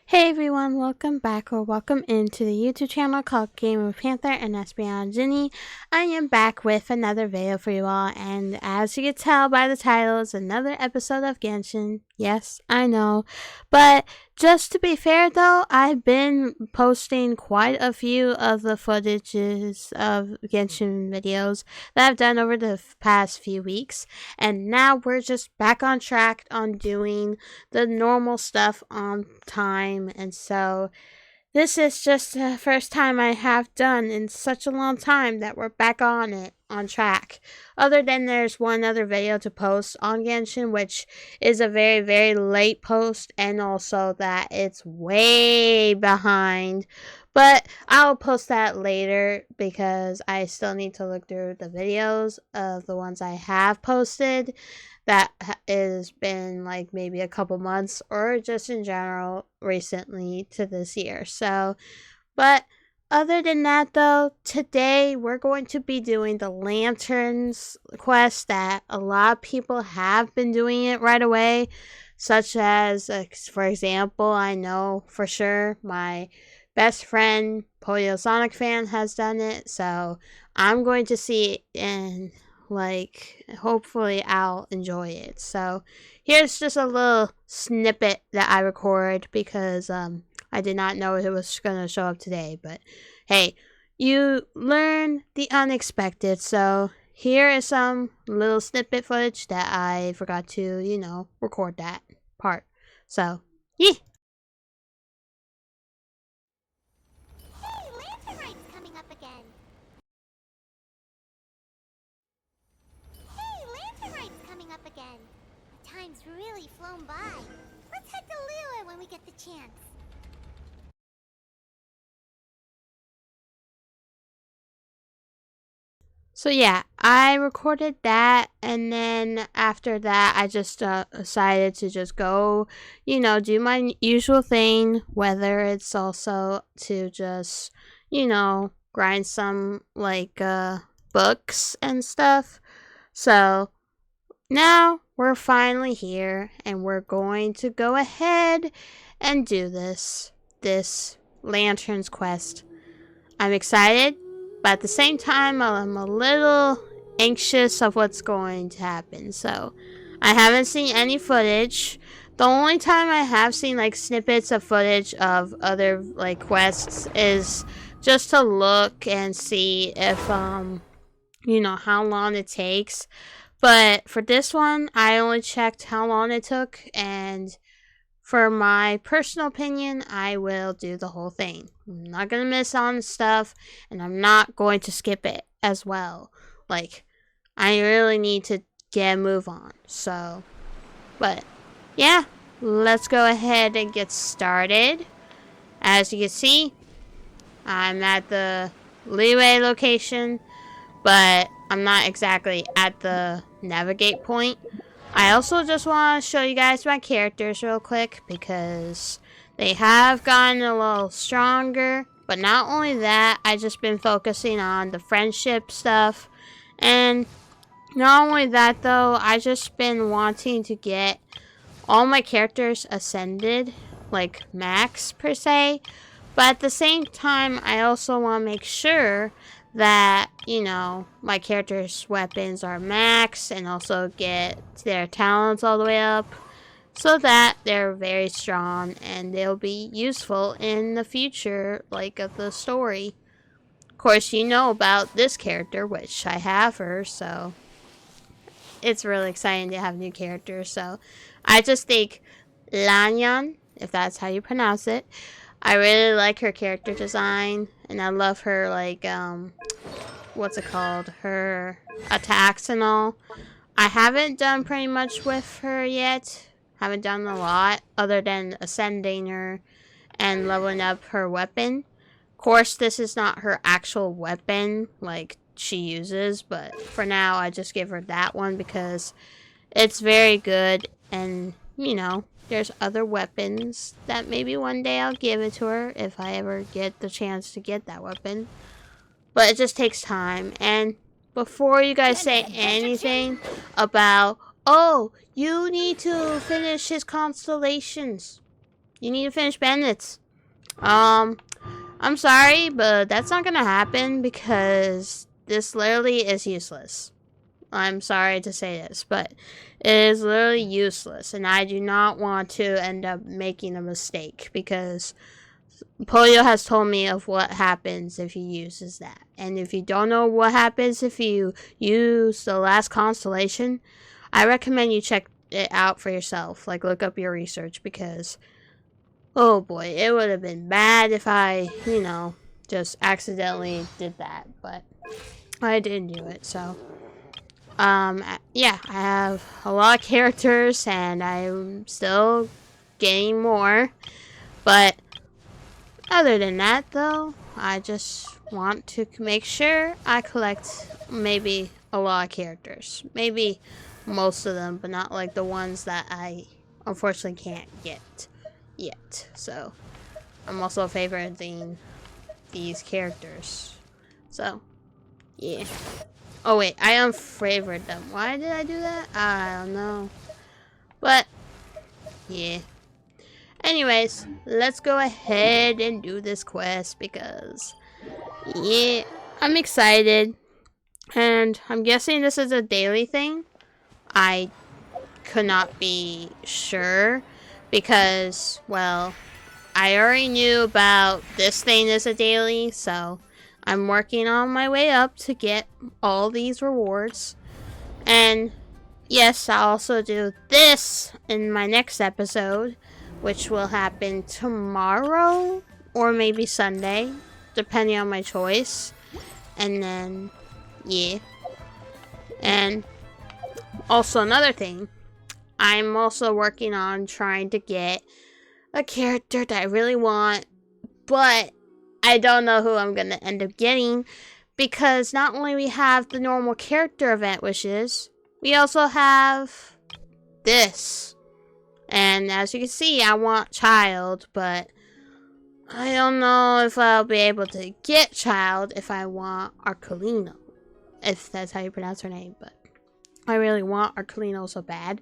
Hey everyone, welcome back or welcome into the YouTube channel called Game Panther and EspeonGinny. I am back with another video for you all, and as you can tell by the title, it's another episode of Genshin. Yes, I know. But just to be fair though, I've been posting quite a few of the footages of Genshin videos that I've done over the past few weeks, and now we're just back on track on doing the normal stuff on time. And so this is just the first time I have done in such a long time that we're back on it, on track. Other than there's one other video to post on Genshin, which is a very, very late post, and also that it's way behind. But I'll post that later because I still need to look through the videos of the ones I have posted that has been like maybe a couple months or just in general recently to this year. So, but other than that though, today we're going to be doing the Lanterns quest that a lot of people have been doing it right away, such as, for example, I know for sure my best friend Puyo&SonicFAN has done it, so I'm going to see it and hopefully I'll enjoy it. So here's just a little snippet that I record because I did not know it was gonna show up today, but hey, you learn the unexpected. So here is some little snippet footage that I forgot to, record that part. So yeah. Hey, Lantern Rite's coming up again. Hey, Lantern Rite's coming up again. The time's really flown by. Let's head to Lua when we get the chance. So yeah, I recorded that, and then after that, I just decided to just go, do my usual thing, whether it's also to just, grind some books and stuff. So now we're finally here, and we're going to go ahead and do this Lanterns quest. I'm excited, but at the same time, I'm a little anxious of what's going to happen. So I haven't seen any footage. The only time I have seen snippets of footage of other quests is just to look and see if how long it takes. But for this one, I only checked how long it took, and for my personal opinion, I will do the whole thing. I'm not going to miss on stuff, and I'm not going to skip it as well. I really need to get a move on. So, but yeah, let's go ahead and get started. As you can see, I'm at the leeway location, but I'm not exactly at the navigate point. I also just want to show you guys my characters real quick because they have gotten a little stronger. But not only that, I've just been focusing on the friendship stuff. And not only that though, I've just been wanting to get all my characters ascended, like max per se. But at the same time, I also want to make sure that, my character's weapons are max and also get their talents all the way up so that they're very strong and they'll be useful in the future, of the story. Of course, you know about this character, which I have her, so it's really exciting to have new characters. So I just think Lanyan, if that's how you pronounce it, I really like her character design, and I love her, what's it called? Her attacks and all. I haven't done pretty much with her yet. Haven't done a lot, other than ascending her and leveling up her weapon. Of course, this is not her actual weapon, she uses, but for now, I just give her that one because it's very good, and, there's other weapons that maybe one day I'll give it to her if I ever get the chance to get that weapon. But it just takes time. And before you guys say anything about, oh, you need to finish his constellations. You need to finish bandits. I'm sorry, but that's not gonna happen because this literally is useless. I'm sorry to say this, but it is literally useless, and I do not want to end up making a mistake because Polio has told me of what happens if he uses that. And if you don't know what happens if you use the last constellation, I recommend you check it out for yourself. Like, look up your research because, oh boy, it would have been bad if I, just accidentally did that. But I didn't do it, so. Yeah, I have a lot of characters and I'm still getting more. But other than that, though, I just want to make sure I collect maybe a lot of characters. Maybe most of them, but not like the ones that I unfortunately can't get yet. So, I'm also favoriting these characters. So, yeah. Oh wait, I unfavored them. Why did I do that? I don't know. But, yeah. Anyways, let's go ahead and do this quest because, yeah, I'm excited. And I'm guessing this is a daily thing. I could not be sure because, well, I already knew about this thing as a daily, so I'm working on my way up to get all these rewards. And yes, I'll also do this in my next episode, which will happen tomorrow or maybe Sunday, depending on my choice. And then, yeah. And also another thing, I'm also working on trying to get a character that I really want, but I don't know who I'm going to end up getting because not only we have the normal character event wishes, we also have this. And as you can see, I want child, but I don't know if I'll be able to get child if I want Arcolino. If that's how you pronounce her name, but I really want Arcolino so bad.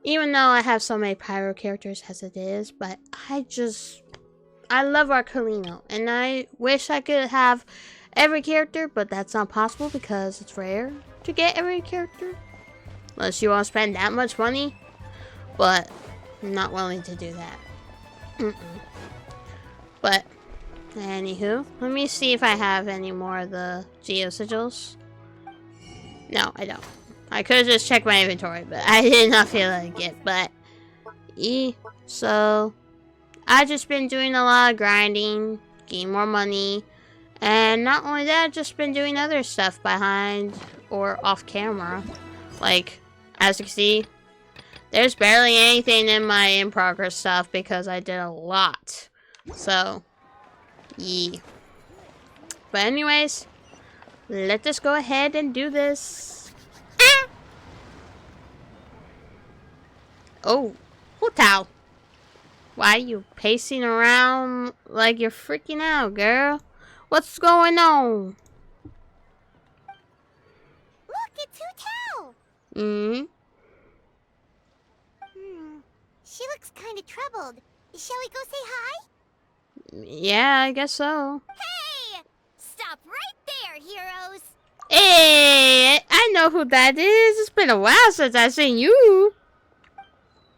Even though I have so many pyro characters as it is, but I love Arcolino. And I wish I could have every character, but that's not possible because it's rare to get every character. Unless you want to spend that much money. But I'm not willing to do that. But, anywho, let me see if I have any more of the Geo Sigils. No, I don't. I could have just checked my inventory, but I did not feel like it. But, so, I've just been doing a lot of grinding, getting more money. And not only that, I've just been doing other stuff behind or off camera. Like, as you can see, there's barely anything in my in-progress stuff because I did a lot. So, yeah. But anyways, let us go ahead and do this. Ah! Oh, Hotel. Why are you pacing around like you're freaking out, girl? What's going on? Look, it's Hotel. She looks kind of troubled. Shall we go say hi? Yeah, I guess so. Hey! Stop right there, heroes! Hey, I know who that is. It's been a while since I've seen you.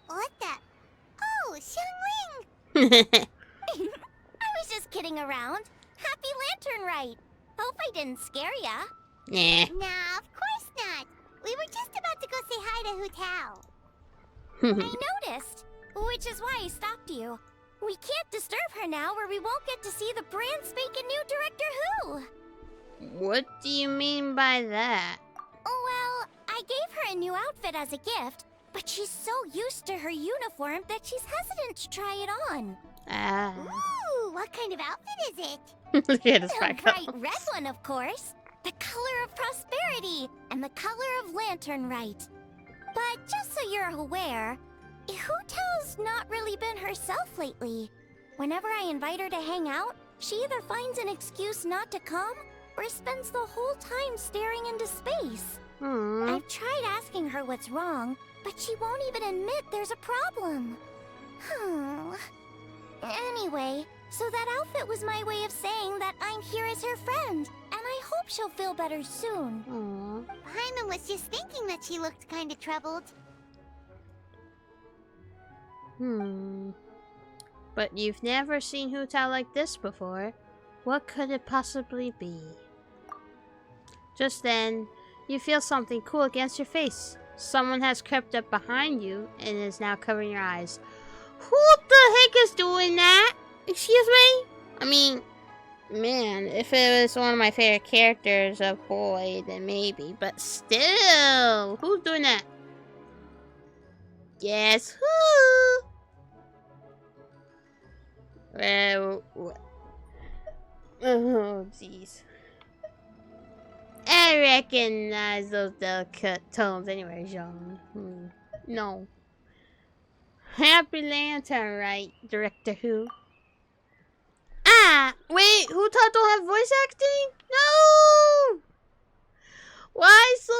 What the? Oh, Xiangling! I was just kidding around. Happy Lantern Rite. Hope I didn't scare ya. Nah. Nah, of course not. We were just about to go say hi to Hotel. I noticed, which is why I stopped you. We can't disturb her now or we won't get to see the brand spanking new Director Who. What do you mean by that? Well, I gave her a new outfit as a gift, but she's so used to her uniform that she's hesitant to try it on. Ooh, what kind of outfit is it? Look at his The back bright up. red one, of course. The color of prosperity and the color of Lantern Rite. But just so you're aware, Hotel's not really been herself lately. Whenever I invite her to hang out, she either finds an excuse not to come or spends the whole time staring into space. I've tried asking her what's wrong, but she won't even admit there's a problem. So that outfit was my way of saying that I'm here as her friend, and I hope she'll feel better soon. Aww. Paimon was just thinking that she looked kinda troubled. But you've never seen Hu Tao like this before. What could it possibly be? Just then, you feel something cool against your face. Someone has crept up behind you and is now covering your eyes. Who the heck is doing that? Excuse me? I mean, man, if it was one of my favorite characters, a boy, then maybe. But still, who's doing that? Guess who? Oh, jeez. I recognize those delicate tones anyway, Jean. No. Happy Lantern Rite, Director Who. Ah! Wait, Hu Tao don't have voice acting? No! Why so...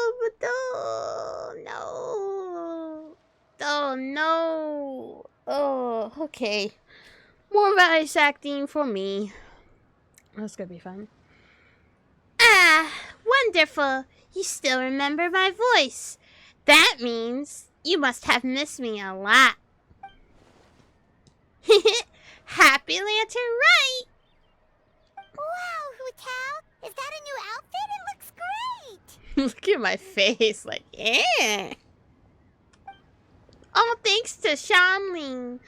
No. Oh, no. Oh, okay. More voice acting for me. That's gonna be fun. Ah, wonderful. You still remember my voice. That means you must have missed me a lot. Happy Lantern Rite! Wow, Hu Tao! Is that a new outfit? It looks great! Look at my face, like, yeah. All thanks to Shanling.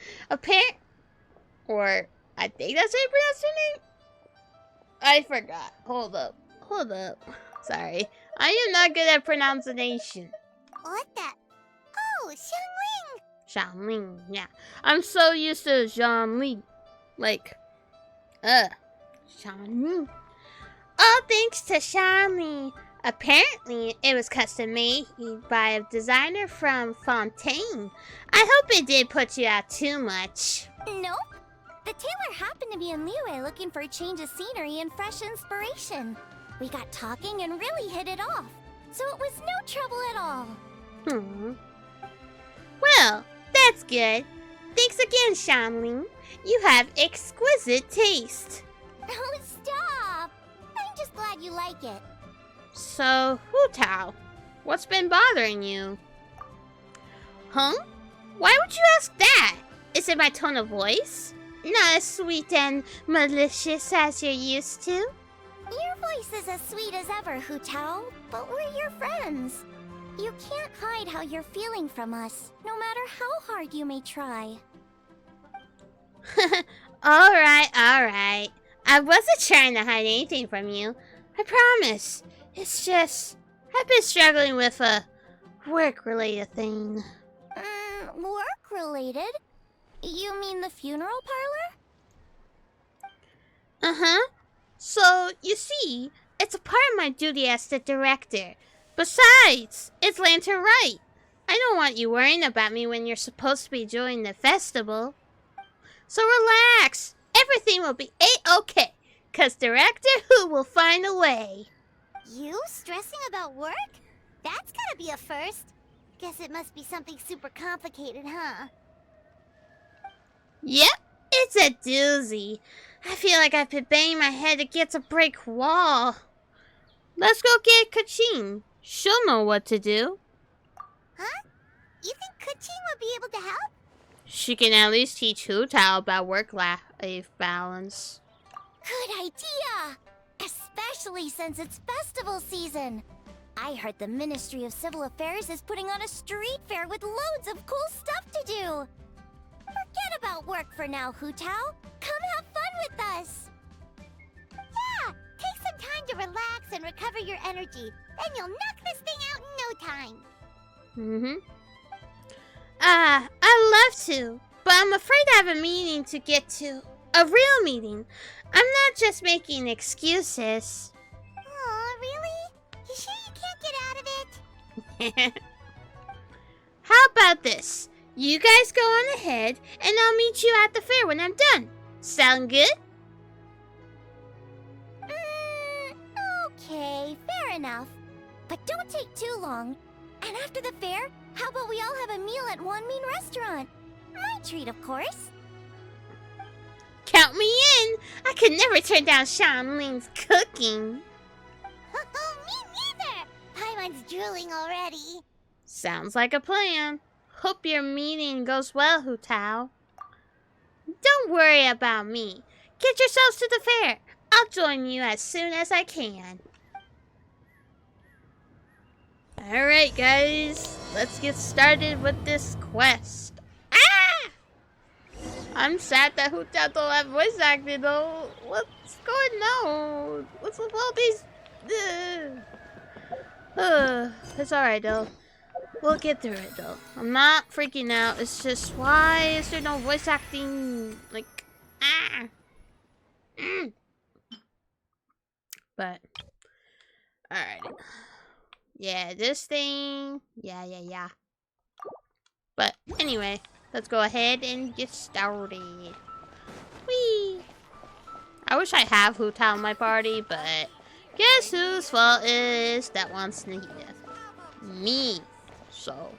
Or, I think that's how you pronounce her name? I forgot. Hold up. Sorry. I am not good at pronunciation. What the? Oh, Xiangling! Shanling, yeah. I'm so used to Zhangli. Like, Shanling. All thanks to Shanling. Apparently, it was custom made by a designer from Fontaine. I hope it did put you out too much. Nope. The tailor happened to be in Liyue looking for a change of scenery and fresh inspiration. We got talking and really hit it off, so it was no trouble at all. Well, that's good. Thanks again, Shanling. You have exquisite taste. Oh, stop! I'm just glad you like it. So, Hu Tao, what's been bothering you? Huh? Why would you ask that? Is it my tone of voice? Not as sweet and malicious as you're used to? Your voice is as sweet as ever, Hu Tao, but we're your friends. You can't hide how you're feeling from us, no matter how hard you may try. Alright. I wasn't trying to hide anything from you. I promise. It's just, I've been struggling with a work-related thing. Work-related? You mean the funeral parlor? Uh-huh. So, you see, it's a part of my duty as the director. Besides, it's Lantern Rite. I don't want you worrying about me when you're supposed to be enjoying the festival. So relax. Everything will be A-okay. 'Cause Director Who will find a way. You stressing about work? That's gotta be a first. Guess it must be something super complicated, huh? Yep, it's a doozy. I feel like I've been banging my head against a brick wall. Let's go get Kachin. She'll know what to do. Huh? You think Kachin would be able to help? She can at least teach Hu Tao about work-life balance. Good idea! Especially since it's festival season. I heard the Ministry of Civil Affairs is putting on a street fair with loads of cool stuff to do. Forget about work for now, Hu Tao. Come have fun with us. Yeah, take some time to relax and recover your energy. Then you'll knock this thing out in no time. I'd love to, but I'm afraid I have a meeting to get to. A real meeting. I'm not just making excuses. Aw, really? You sure you can't get out of it? How about this? You guys go on ahead, and I'll meet you at the fair when I'm done. Sound good? Okay, fair enough. But don't take too long. And after the fair, how about we all have a meal at Wanmin Restaurant? My treat, of course. Count me in! I could never turn down Shanling's cooking. Me neither! Paimon's drooling already. Sounds like a plan. Hope your meeting goes well, Hu Tao. Don't worry about me. Get yourselves to the fair. I'll join you as soon as I can. Alright guys, let's get started with this quest. Ah! I'm sad that Hu Tao don't have voice acting though. What's going on? What's with all these... it's alright though. We'll get through it though. I'm not freaking out. It's just, why is there no voice acting? Like, ah. But, alright. Yeah, this thing. Yeah. But anyway, let's go ahead and get started. Whee! I wish I have Hu Tao in my party, but guess whose fault is that wants Nahida? Me. So,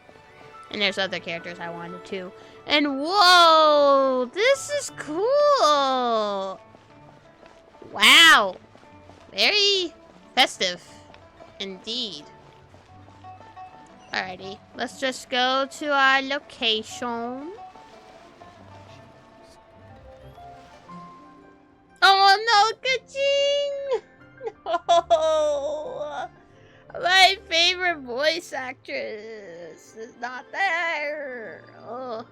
and there's other characters I wanted to. And whoa, this is cool. Wow, very festive indeed. Alrighty, let's just go to our location. Oh no, Kaching! No! My favorite voice actress is not there. Oh.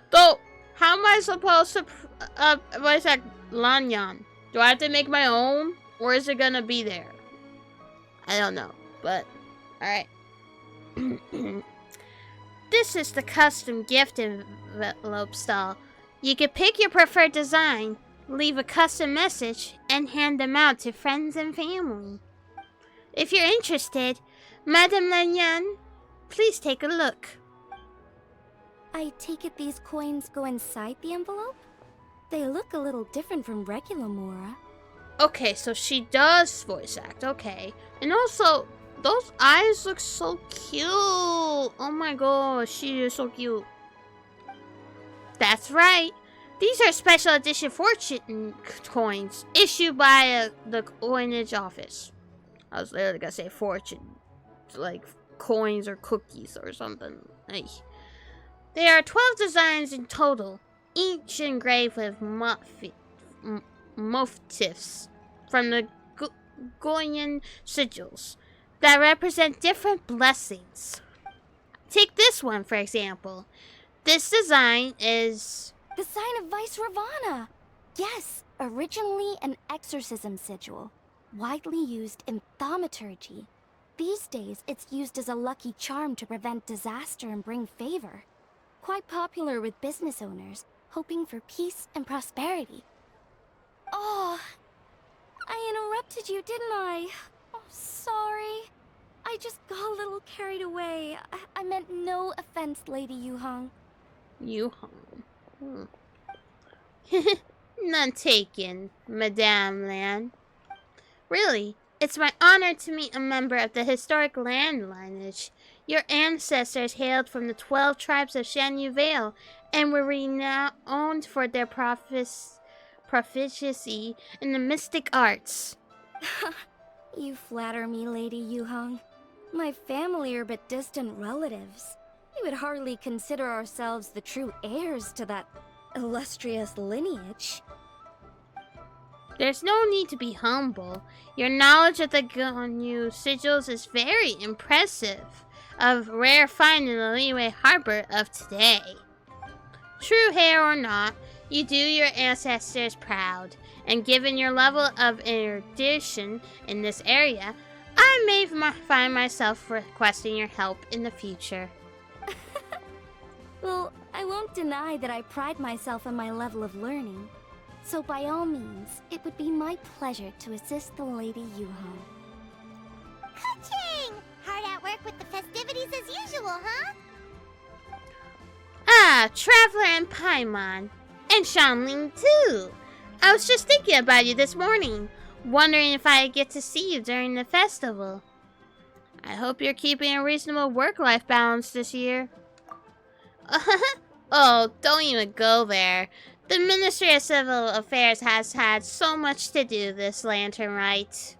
Though, how am I supposed to voice act Lanyan? Do I have to make my own? Or is it gonna be there? I don't know, but alright. This is the custom gift envelope stall. You can pick your preferred design, leave a custom message, and hand them out to friends and family. If you're interested, Madame Lanyan, please take a look. I take it these coins go inside the envelope? They look a little different from regular Mora. Okay, so she does voice act, okay. And also, those eyes look so cute. Oh my gosh, she is so cute. That's right. These are special edition fortune coins issued by the coinage office. I was literally gonna say fortune. Like coins or cookies or something. Ay. There are 12 designs in total, each engraved with motifs from the Goyen sigils that represent different blessings. Take this one, for example. This design is... the sign of Vice Ravana! Yes, originally an exorcism sigil, widely used in thaumaturgy. These days, it's used as a lucky charm to prevent disaster and bring favor. Quite popular with business owners, hoping for peace and prosperity. Oh, I interrupted you, didn't I? Oh, sorry. I just got a little carried away. I meant no offense, Lady Yuhong. Yuhong. None taken, Madame Lan. Really, it's my honor to meet a member of the historic land lineage. Your ancestors hailed from the 12 tribes of Shanyu Vale and were renowned for their proficiency in the mystic arts. You flatter me, Lady Yuhong. My family are but distant relatives. We would hardly consider ourselves the true heirs to that illustrious lineage. There's no need to be humble. Your knowledge of the Gonyu sigils is very impressive, of rare find in the Liyue Harbor of today. True hair or not, you do your ancestors proud, and given your level of erudition in this area, I may find myself requesting your help in the future. Well, I won't deny that I pride myself on my level of learning. So by all means, it would be my pleasure to assist the Lady Yuhong. Ka-ching! Hard at work with the festivities as usual, huh? Ah, Traveler and Paimon. And Shanling too. I was just thinking about you this morning, wondering if I'd get to see you during the festival. I hope you're keeping a reasonable work-life balance this year. Oh, don't even go there. The Ministry of Civil Affairs has had so much to do this Lantern Rite.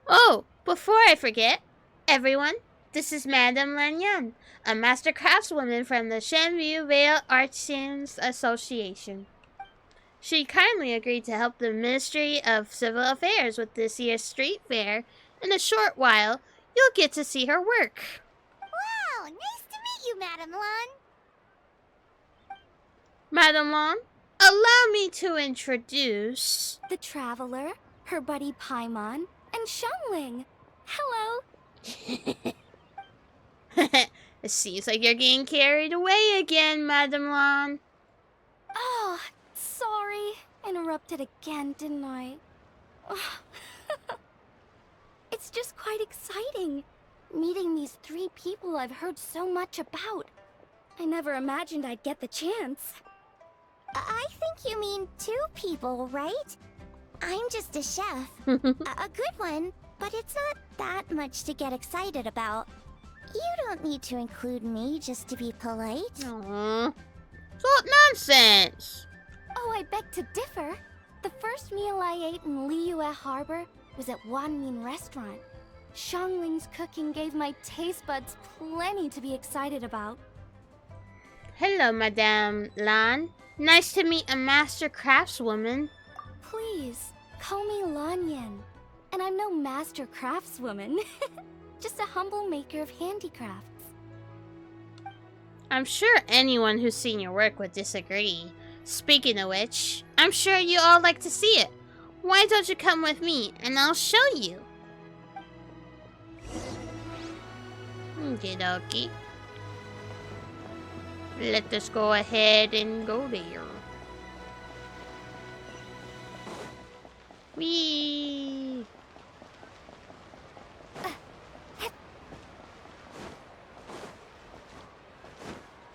Oh, before I forget, everyone, this is Madame Lanyan, a master craftswoman from the Shenview Vale Artisans Association. She kindly agreed to help the Ministry of Civil Affairs with this year's street fair. In a short while, you'll get to see her work. Wow, nice to meet you, Madame Lan. Madame Lan, allow me to introduce... The Traveler, her buddy Paimon, and Xiangling. Hello. It seems like you're getting carried away again, Madame Lan. Oh, sorry. Interrupted again, didn't I? It's just quite exciting. Meeting these 3 people I've heard so much about. I never imagined I'd get the chance. I think you mean 2 people, right? I'm just a chef. A good one, but it's not that much to get excited about. You don't need to include me just to be polite. Aww. What nonsense! Oh, I beg to differ. The first meal I ate in Liyue Harbor was at Wanmin Restaurant. Xiangling's cooking gave my taste buds plenty to be excited about. Hello, Madame Lan. Nice to meet a master craftswoman. Please, call me Lanyan. And I'm no master craftswoman. Just a humble maker of handicrafts. I'm sure anyone who's seen your work would disagree. Speaking of which, I'm sure you all like to see it. Why don't you come with me and I'll show you? Okie dokie. Let us go ahead and go there. Whee!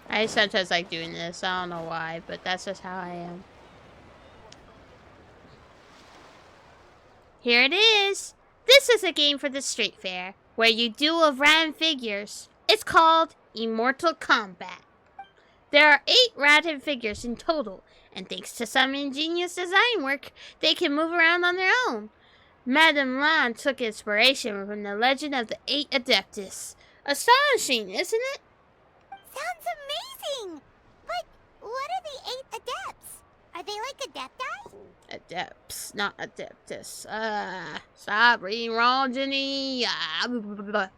I sometimes like doing this. I don't know why, but that's just how I am. Here it is! This is a game for the street fair, where you duel random figures. It's called Immortal Combat. There are 8 random figures in total, and thanks to some ingenious design work, they can move around on their own. Madame Lan took inspiration from the legend of the 8 Adeptus. Astonishing, isn't it? Sounds amazing! But what are the 8 adepts? Are they like adepti? Adepts, not Adeptus. Stop reading wrong, Jenny. They're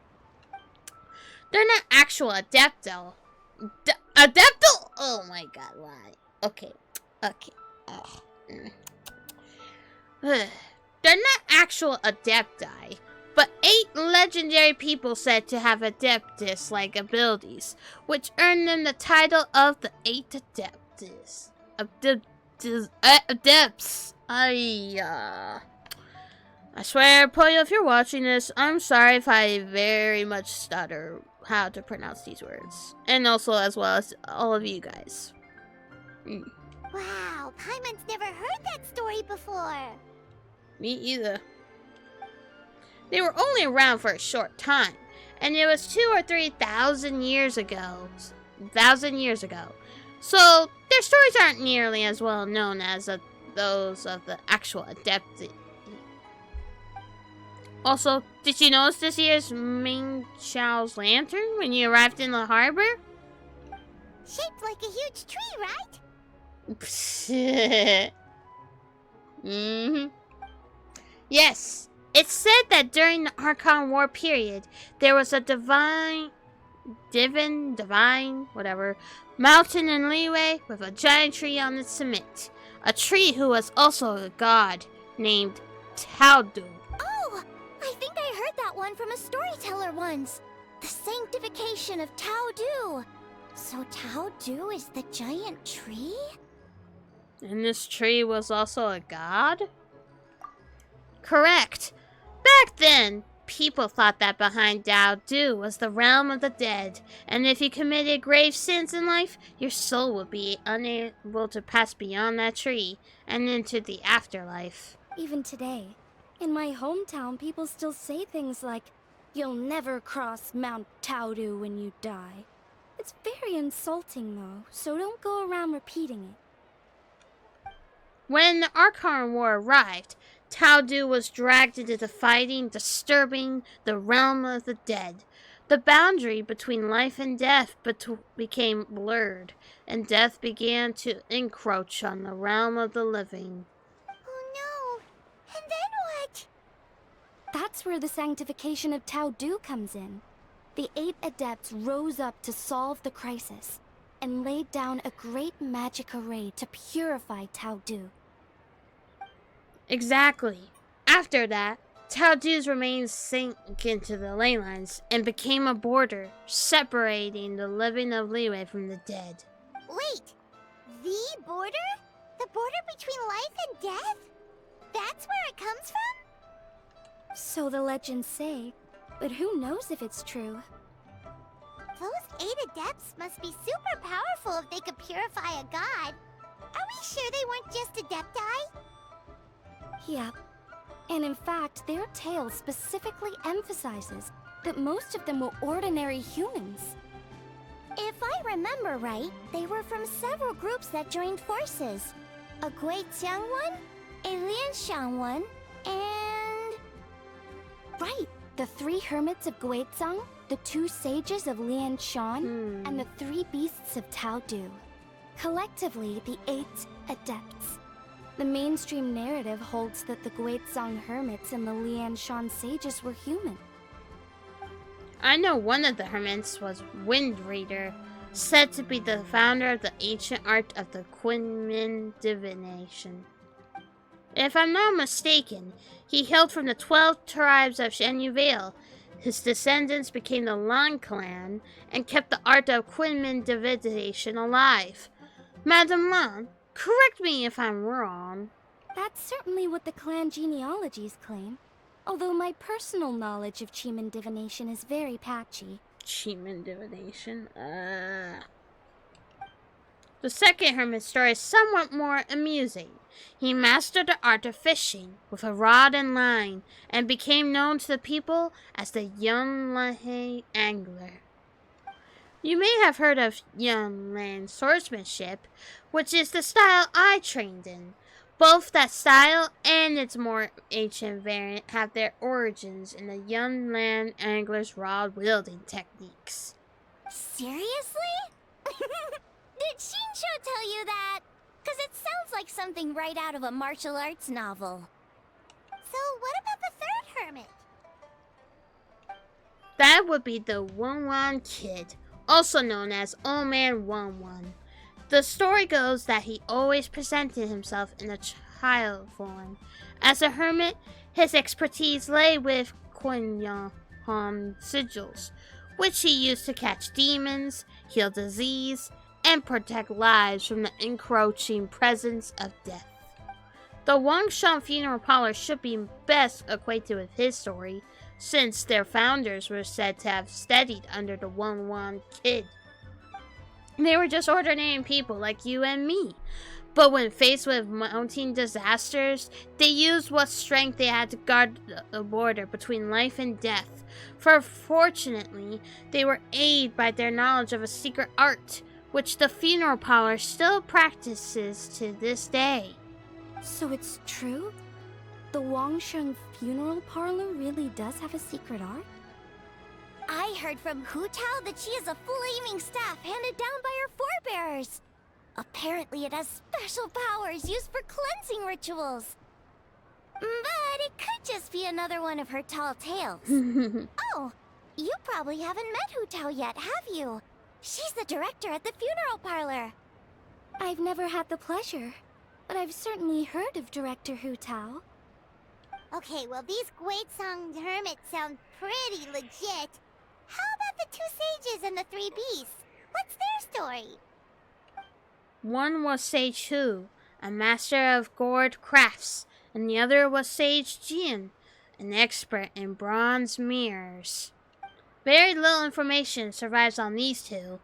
not actual Adepto. Adepto? Oh my god, why? Okay. They're not actual Adepti, but 8 legendary people said to have Adeptus-like abilities, which earned them the title of the 8 Adeptus. Adepts. I swear, Puyo, if you're watching this, I'm sorry if I very much stutter how to pronounce these words. And also, as well as all of you guys. Wow, Paimon's never heard that story before. Me either. They were only around for a short time, and it was 2,000 or 3,000 years ago. So their stories aren't nearly as well known as those of the actual Adepti. Also, did you notice this year's Ming Xiao's lantern when you arrived in the harbor? Shaped like a huge tree, right? Yes, it's said that during the Archon War period, there was a divine, mountain in Liyue with a giant tree on its summit. A tree who was also a god named Taodu. Oh, I think I heard that one from a storyteller once. The sanctification of Taodu. So Taodu is the giant tree? And this tree was also a god? Correct. Back then, people thought that behind Taodu was the realm of the dead, and if you committed grave sins in life, your soul would be unable to pass beyond that tree and into the afterlife. Even today, in my hometown, people still say things like, "You'll never cross Mount Taodu when you die." It's very insulting, though, so don't go around repeating it. When the Archon War arrived, Taudu was dragged into the fighting, disturbing the realm of the dead. The boundary between life and death became blurred, and death began to encroach on the realm of the living. Oh no! And then what? That's where the sanctification of Taudu comes in. The 8 adepts rose up to solve the crisis, and laid down a great magic array to purify Taudu. Exactly. After that, Taudu's remains sank into the ley lines and became a border, separating the living of Liyue from the dead. Wait! The border? The border between life and death? That's where it comes from? So the legends say, but who knows if it's true? Those 8 adepts must be super powerful if they could purify a god. Are we sure they weren't just adepti? Yep. And in fact, their tale specifically emphasizes that most of them were ordinary humans. If I remember right, they were from several groups that joined forces. A Guixiang one, a Lianshan one, and... Right! The 3 hermits of Guizhang, the 2 sages of Lianshan, and the 3 beasts of Taudu. Collectively, the 8 adepts. The mainstream narrative holds that the Guizhang hermits and the Lianshan sages were human. I know one of the hermits was Wind Reader, said to be the founder of the ancient art of the Kunmin divination. If I'm not mistaken, he hailed from the 12 tribes of Shanyu Vale. His descendants became the Lan clan and kept the art of Kunmin divination alive. Madame Lan, correct me if I'm wrong. That's certainly what the clan genealogies claim, although my personal knowledge of Chiman divination is very patchy. Chiman divination? The second hermit's story is somewhat more amusing. He mastered the art of fishing with a rod and line and became known to the people as the Yunlai angler. You may have heard of Yunlan swordsmanship, which is the style I trained in. Both that style and its more ancient variant have their origins in the Yunlan angler's rod-wielding techniques. Seriously? Did Shinsho tell you that? Because it sounds like something right out of a martial arts novel. So what about the third hermit? That would be the Wanwan Kid, also known as Old Man Wanwan. The story goes that he always presented himself in a child form. As a hermit, his expertise lay with Quenya sigils, which he used to catch demons, heal disease, and protect lives from the encroaching presence of death. The Wangshan funeral parlor should be best acquainted with his story, since their founders were said to have studied under the Wanwan Kid. They were just ordinary people like you and me, but when faced with mounting disasters, they used what strength they had to guard the border between life and death. For fortunately, they were aided by their knowledge of a secret art, which the funeral parlor still practices to this day. So it's true? The Wangsheng funeral parlor really does have a secret art? I heard from Hu Tao that she has a flaming staff handed down by her forebears. Apparently it has special powers used for cleansing rituals. But it could just be another one of her tall tales. Oh, you probably haven't met Hu Tao yet, have you? She's the director at the funeral parlor. I've never had the pleasure, but I've certainly heard of Director Hu Tao. Okay, well these Guizhang hermits sound pretty legit. How about the 2 sages and the 3 beasts? What's their story? One was Sage Hu, a master of gourd crafts, and the other was Sage Jian, an expert in bronze mirrors. Very little information survives on these 2.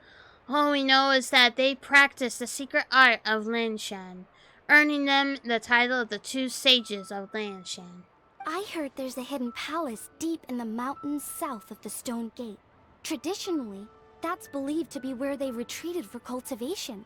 All we know is that they practice the secret art of Lianshan, earning them the title of the 2 sages of Lianshan. I heard there's a hidden palace deep in the mountains south of the Stone Gate. Traditionally, that's believed to be where they retreated for cultivation.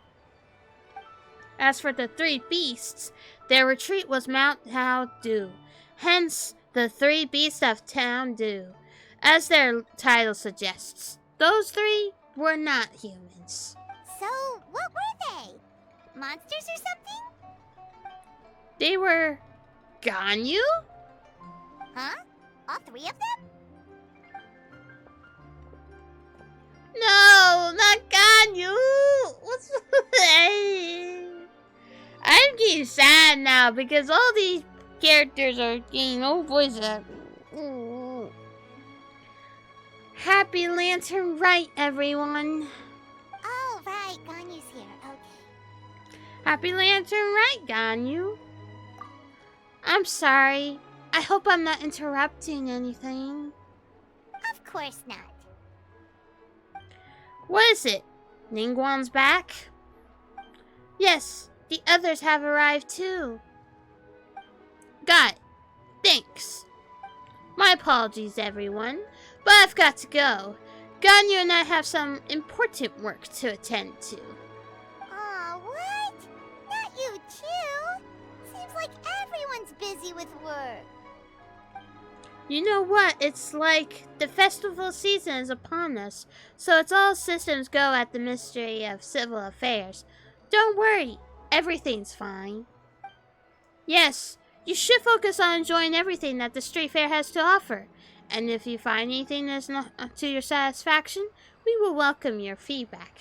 As for the three beasts, their retreat was Mount Tao Du, hence the three beasts of Tao Du. As their title suggests, those three were not humans. So, what were they? Monsters or something? They were Ganyu? Huh? All three of them? No, not Ganyu! What's I'm getting sad now because all these characters are getting old voice acting. Happy Lantern Rite, everyone! Oh, right. Ganyu's here. Okay. Happy Lantern Rite, Ganyu! I'm sorry. I hope I'm not interrupting anything. Of course not. What is it? Ningguang's back? Yes, the others have arrived too. Got it. Thanks. My apologies, everyone, but I've got to go. Ganyu and I have some important work to attend to. Aw, what? Not you too? Seems like everyone's busy with work. You know what? It's like the festival season is upon us, so it's all systems go at the Ministry of Civil Affairs. Don't worry, everything's fine. Yes, you should focus on enjoying everything that the street fair has to offer. And if you find anything that's not to your satisfaction, we will welcome your feedback.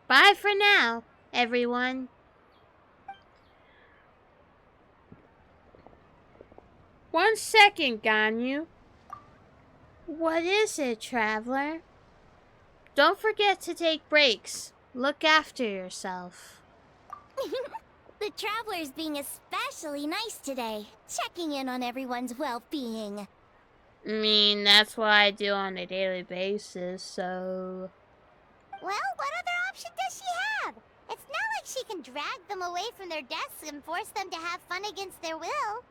Bye for now, everyone. One second, Ganyu. What is it, traveler? Don't forget to take breaks. Look after yourself. The traveler's being especially nice today, checking in on everyone's well-being. I mean, that's what I do on a daily basis, so... Well, what other option does she have? It's not like she can drag them away from their desks and force them to have fun against their will.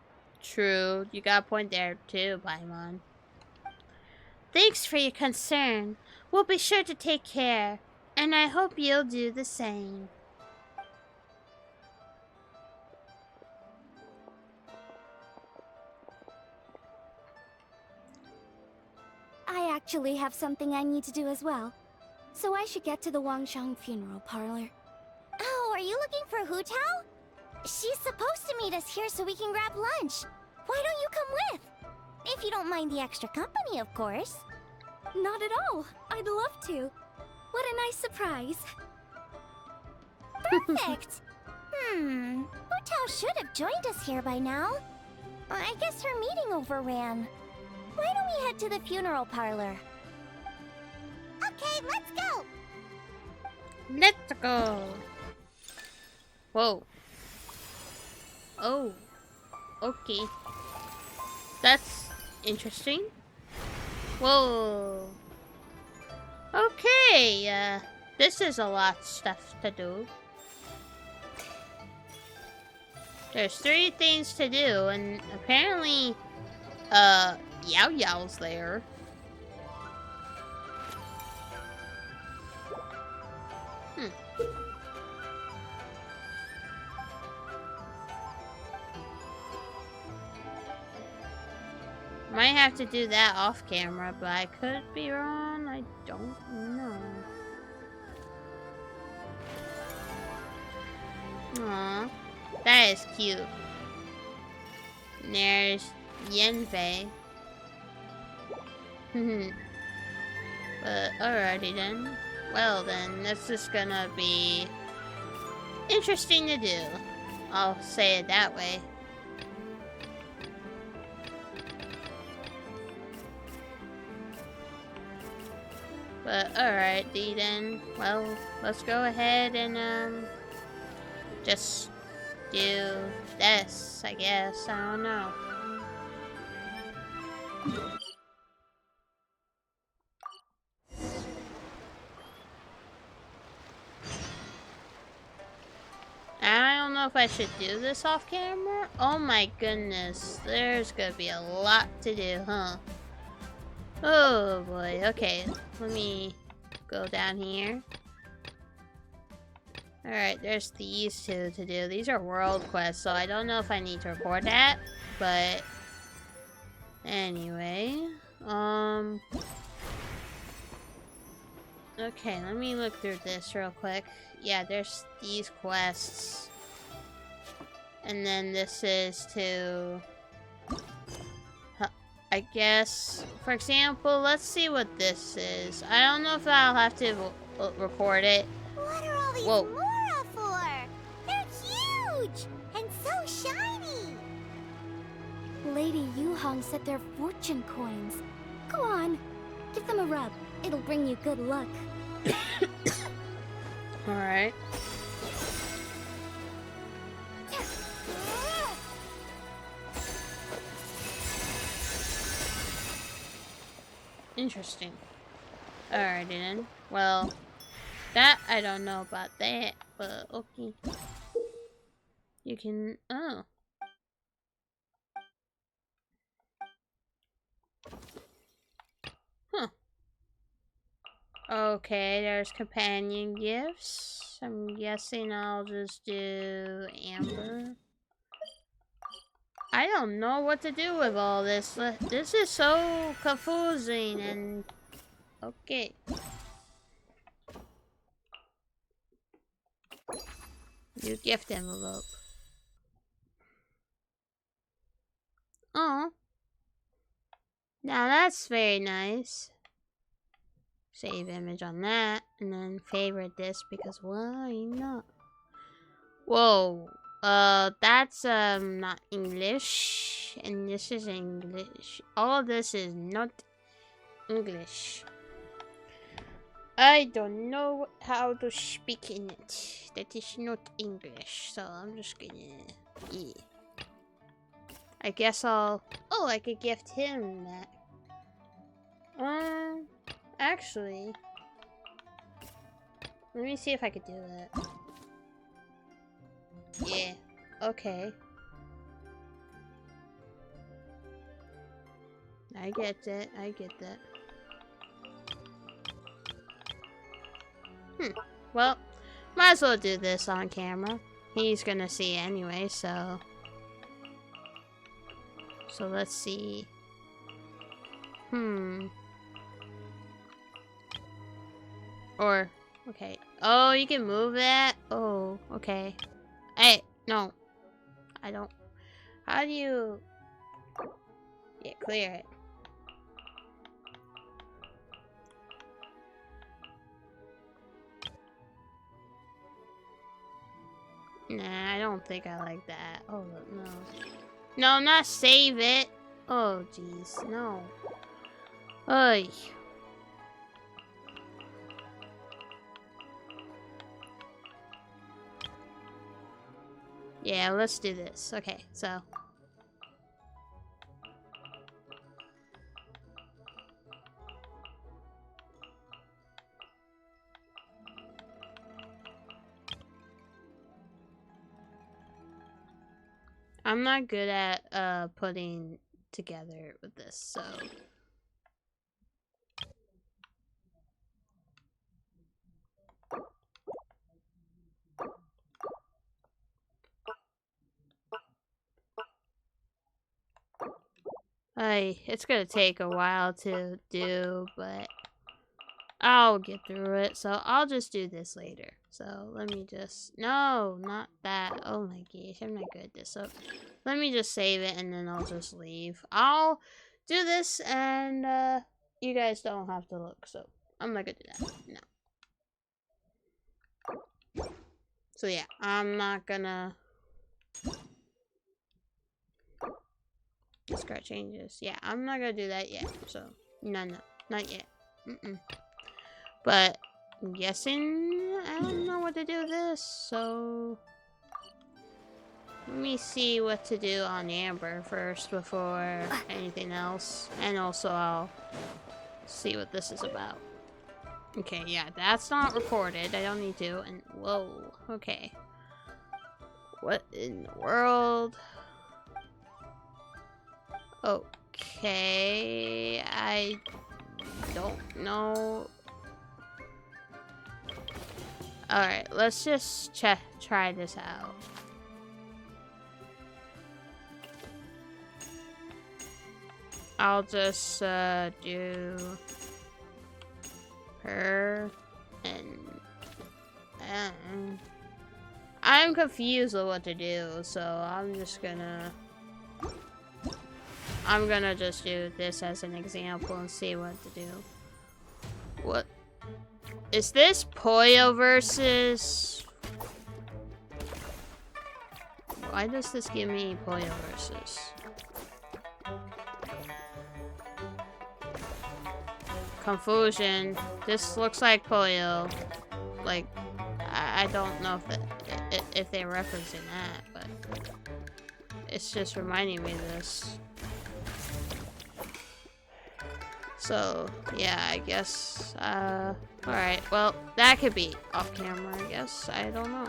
True, you got a point there too, Paimon. Thanks for your concern. We'll be sure to take care, and I hope you'll do the same. I actually have something I need to do as well. So I should get to the Wangshang funeral parlor. Oh, are you looking for Hu Tao? She's supposed to meet us here so we can grab lunch. Why don't you come with? If you don't mind the extra company, of course. Not at all. I'd love to. What a nice surprise. Perfect. Hu Tao should have joined us here by now. I guess her meeting overran. Why don't we head to the funeral parlor? Okay, let's go! Let's go! Whoa. Oh. Okay. That's interesting. Whoa. Okay, this is a lot of stuff to do. There's 3 things to do, and apparently, Yao Yao's there. Might have to do that off camera, but I could be wrong. I don't know. Aww. That is cute. And there's Yanfei. But alrighty then. Well then, this is gonna be interesting to do. I'll say it that way. But alrighty then. Well, let's go ahead and just do this, I guess. I don't know. I don't know if I should do this off camera. Oh my goodness, there's gonna be a lot to do, huh? Oh boy, okay, let me go down here. Alright, there's these two to do. These are world quests, so I don't know if I need to report that, but anyway. Okay, let me look through this real quick. Yeah, there's these quests. And then this is to... I guess, for example, let's see what this is. I don't know if I'll have to record it. What are all these Whoa. Mora for? They're huge and so shiny. Lady Yuhong said they're fortune coins. Go on, give them a rub. It'll bring you good luck. Alright. Interesting. Alrighty then. Well, that I don't know about that, but okay. You can... oh. Huh. Okay, there's companion gifts. I'm guessing I'll just do Amber. I don't know what to do with all this. This is so confusing and... okay. New gift envelope. Oh. Now that's very nice. Save image on that, and then favorite this because why not? Whoa. That's not English, and this is English. All of this is not English. I don't know how to speak in it. That is not English, so I'm just gonna... yeah. I guess I'll... oh, I could gift him that. Actually... let me see if I could do that. Yeah, okay. I get that, I get that. Well, might as well do this on camera. He's gonna see anyway, so... so let's see. Or, okay. Oh, you can move that? Oh, okay. Hey, no. I don't... how do you... yeah, clear it. Nah, I don't think I like that. Oh, no. No, not save it. Oh, jeez. No. Oy. Yeah, let's do this. Okay, so... I'm not good at putting together with this, so... it's gonna take a while to do, but I'll get through it. So I'll just do this later. So let me just... no, not that. Oh my gosh, I'm not good at this. So let me just save it and then I'll just leave. I'll do this and you guys don't have to look. So I'm not gonna do that. No. So yeah, I'm not gonna... discard changes. Yeah, I'm not gonna do that yet. So, no, not yet. But, I'm guessing I don't know what to do with this, so... let me see what to do on Amber first before anything else. And also, I'll see what this is about. Okay, yeah, that's not recorded. I don't need to. And, whoa, okay. What in the world? Okay, I don't know. Alright, let's just try this out. I'll just do her and I'm confused with what to do, so I'm gonna just do this as an example and see what to do. What is this? Puyo versus? Why does this give me Puyo versus? Confusion. This looks like Puyo. Like, I don't know if they're referencing that, but it's just reminding me of this. So, yeah, I guess, alright, well, that could be off camera, I guess. I don't know.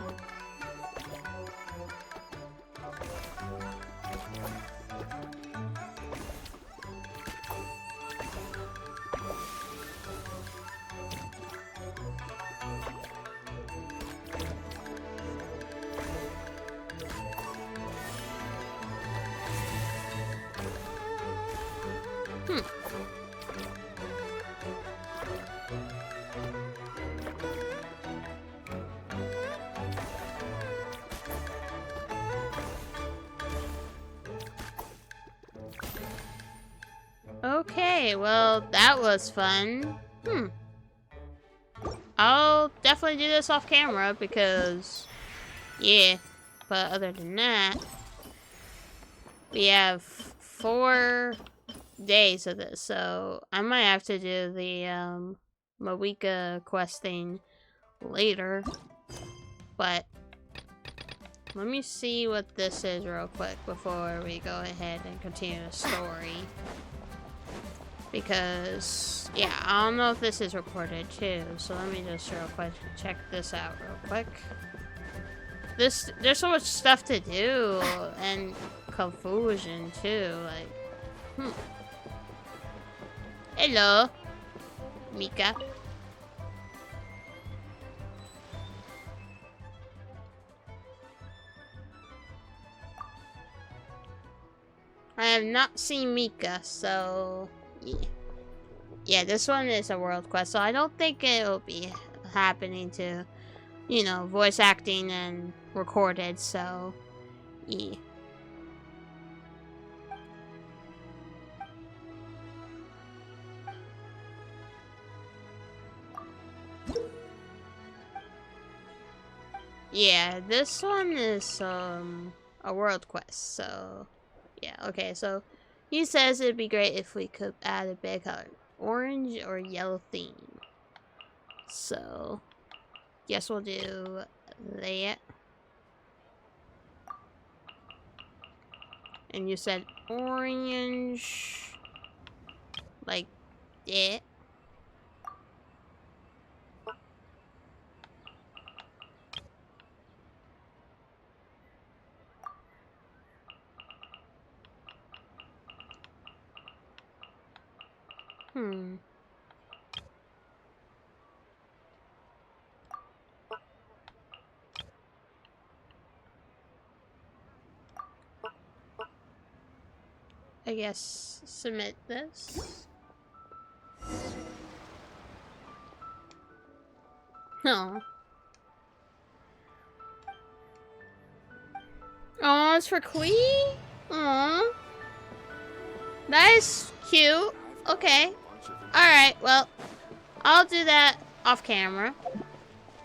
Okay, well, that was fun. I'll definitely do this off camera because, yeah. But other than that, we have 4 days of this, so I might have to do the Mawika quest thing later. But let me see what this is real quick before we go ahead and continue the story. Because, yeah, I don't know if this is recorded too, so let me just real quick check this out real quick. There's so much stuff to do, and confusion too, like, Hello, Mika. I have not seen Mika, so yeah, this one is a world quest, so I don't think it'll be happening to, you know, voice acting and recorded, so yeah. Yeah, this one is a world quest, so yeah, okay, so he says it'd be great if we could add a big color, orange or yellow theme. So, guess we'll do that. And you said orange, like that. I guess submit this. Oh. Oh, it's for Klee? Aww. That is cute. Okay. Alright, well, I'll do that off camera.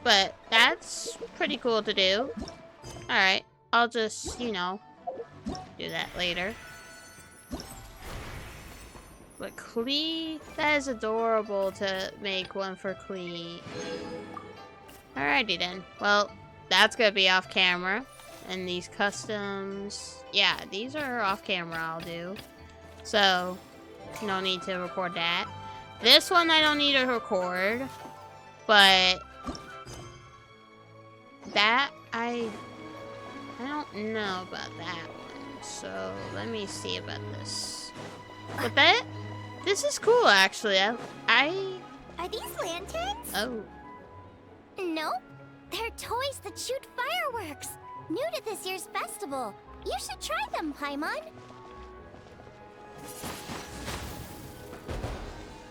But that's pretty cool to do. Alright, I'll just, you know, do that later. But Klee, that is adorable to make one for Klee. Alrighty then. Well, that's gonna be off camera. And these customs, yeah, these are off camera I'll do. So, no need to record that. This one I don't need to record. But that, I don't know about that one. So, let me see about this. But this is cool actually. Are these lanterns? Oh. Nope. They're toys that shoot fireworks. New to this year's festival. You should try them, Paimon.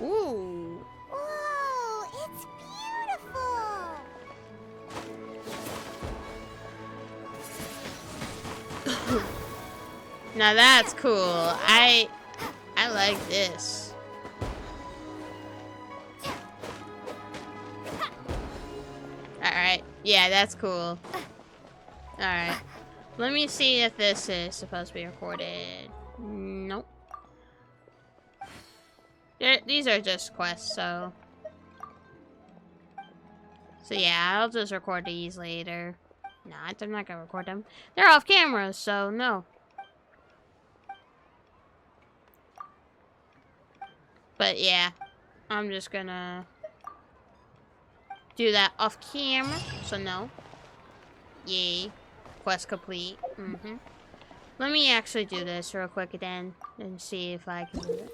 Ooh. Whoa, it's beautiful. Now that's cool. I like this. Alright. Yeah, that's cool. Alright. Let me see if this is supposed to be recorded. Nope. These are just quests, so... So yeah, I'll just record these later. Nah, I'm not gonna record them. They're off camera, so no. But yeah, I'm just gonna do that off camera, so no. Yay. Quest complete. Let me actually do this real quick then and see if I can do it.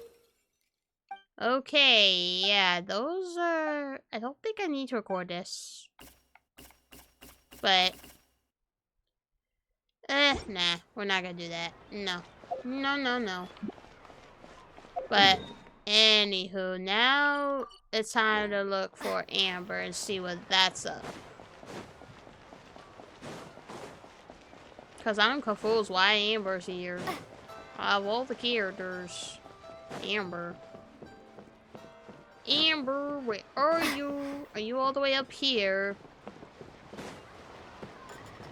Okay, yeah, those are... I don't think I need to record this. But... nah, we're not gonna do that. No. No. But, anywho, now it's time to look for Amber and see what that's up. Because I'm confused why Amber's here. Of all the characters, Amber. Amber, where are you? Are you all the way up here?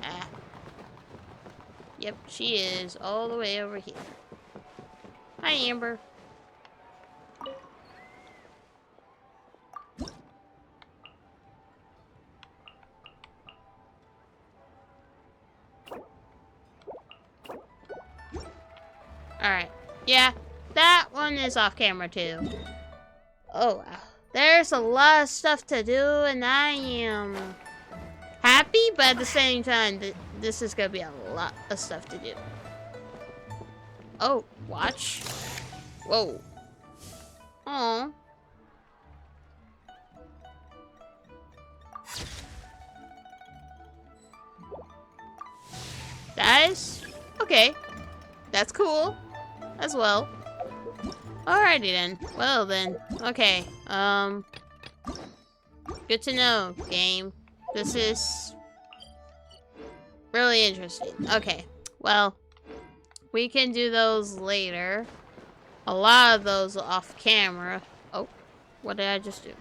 Ah. Yep, she is all the way over here. Hi, Amber. Alright. Yeah, that one is off camera too. Oh wow. There's a lot of stuff to do and I am happy, but at the same time, this is gonna be a lot of stuff to do. Oh, watch. Whoa. Aw. Guys? Okay. That's cool. As well. Alrighty then. Well then. Okay. Good to know, game. This is really interesting. Okay. Well, we can do those later. A lot of those off camera. Oh, what did I just do?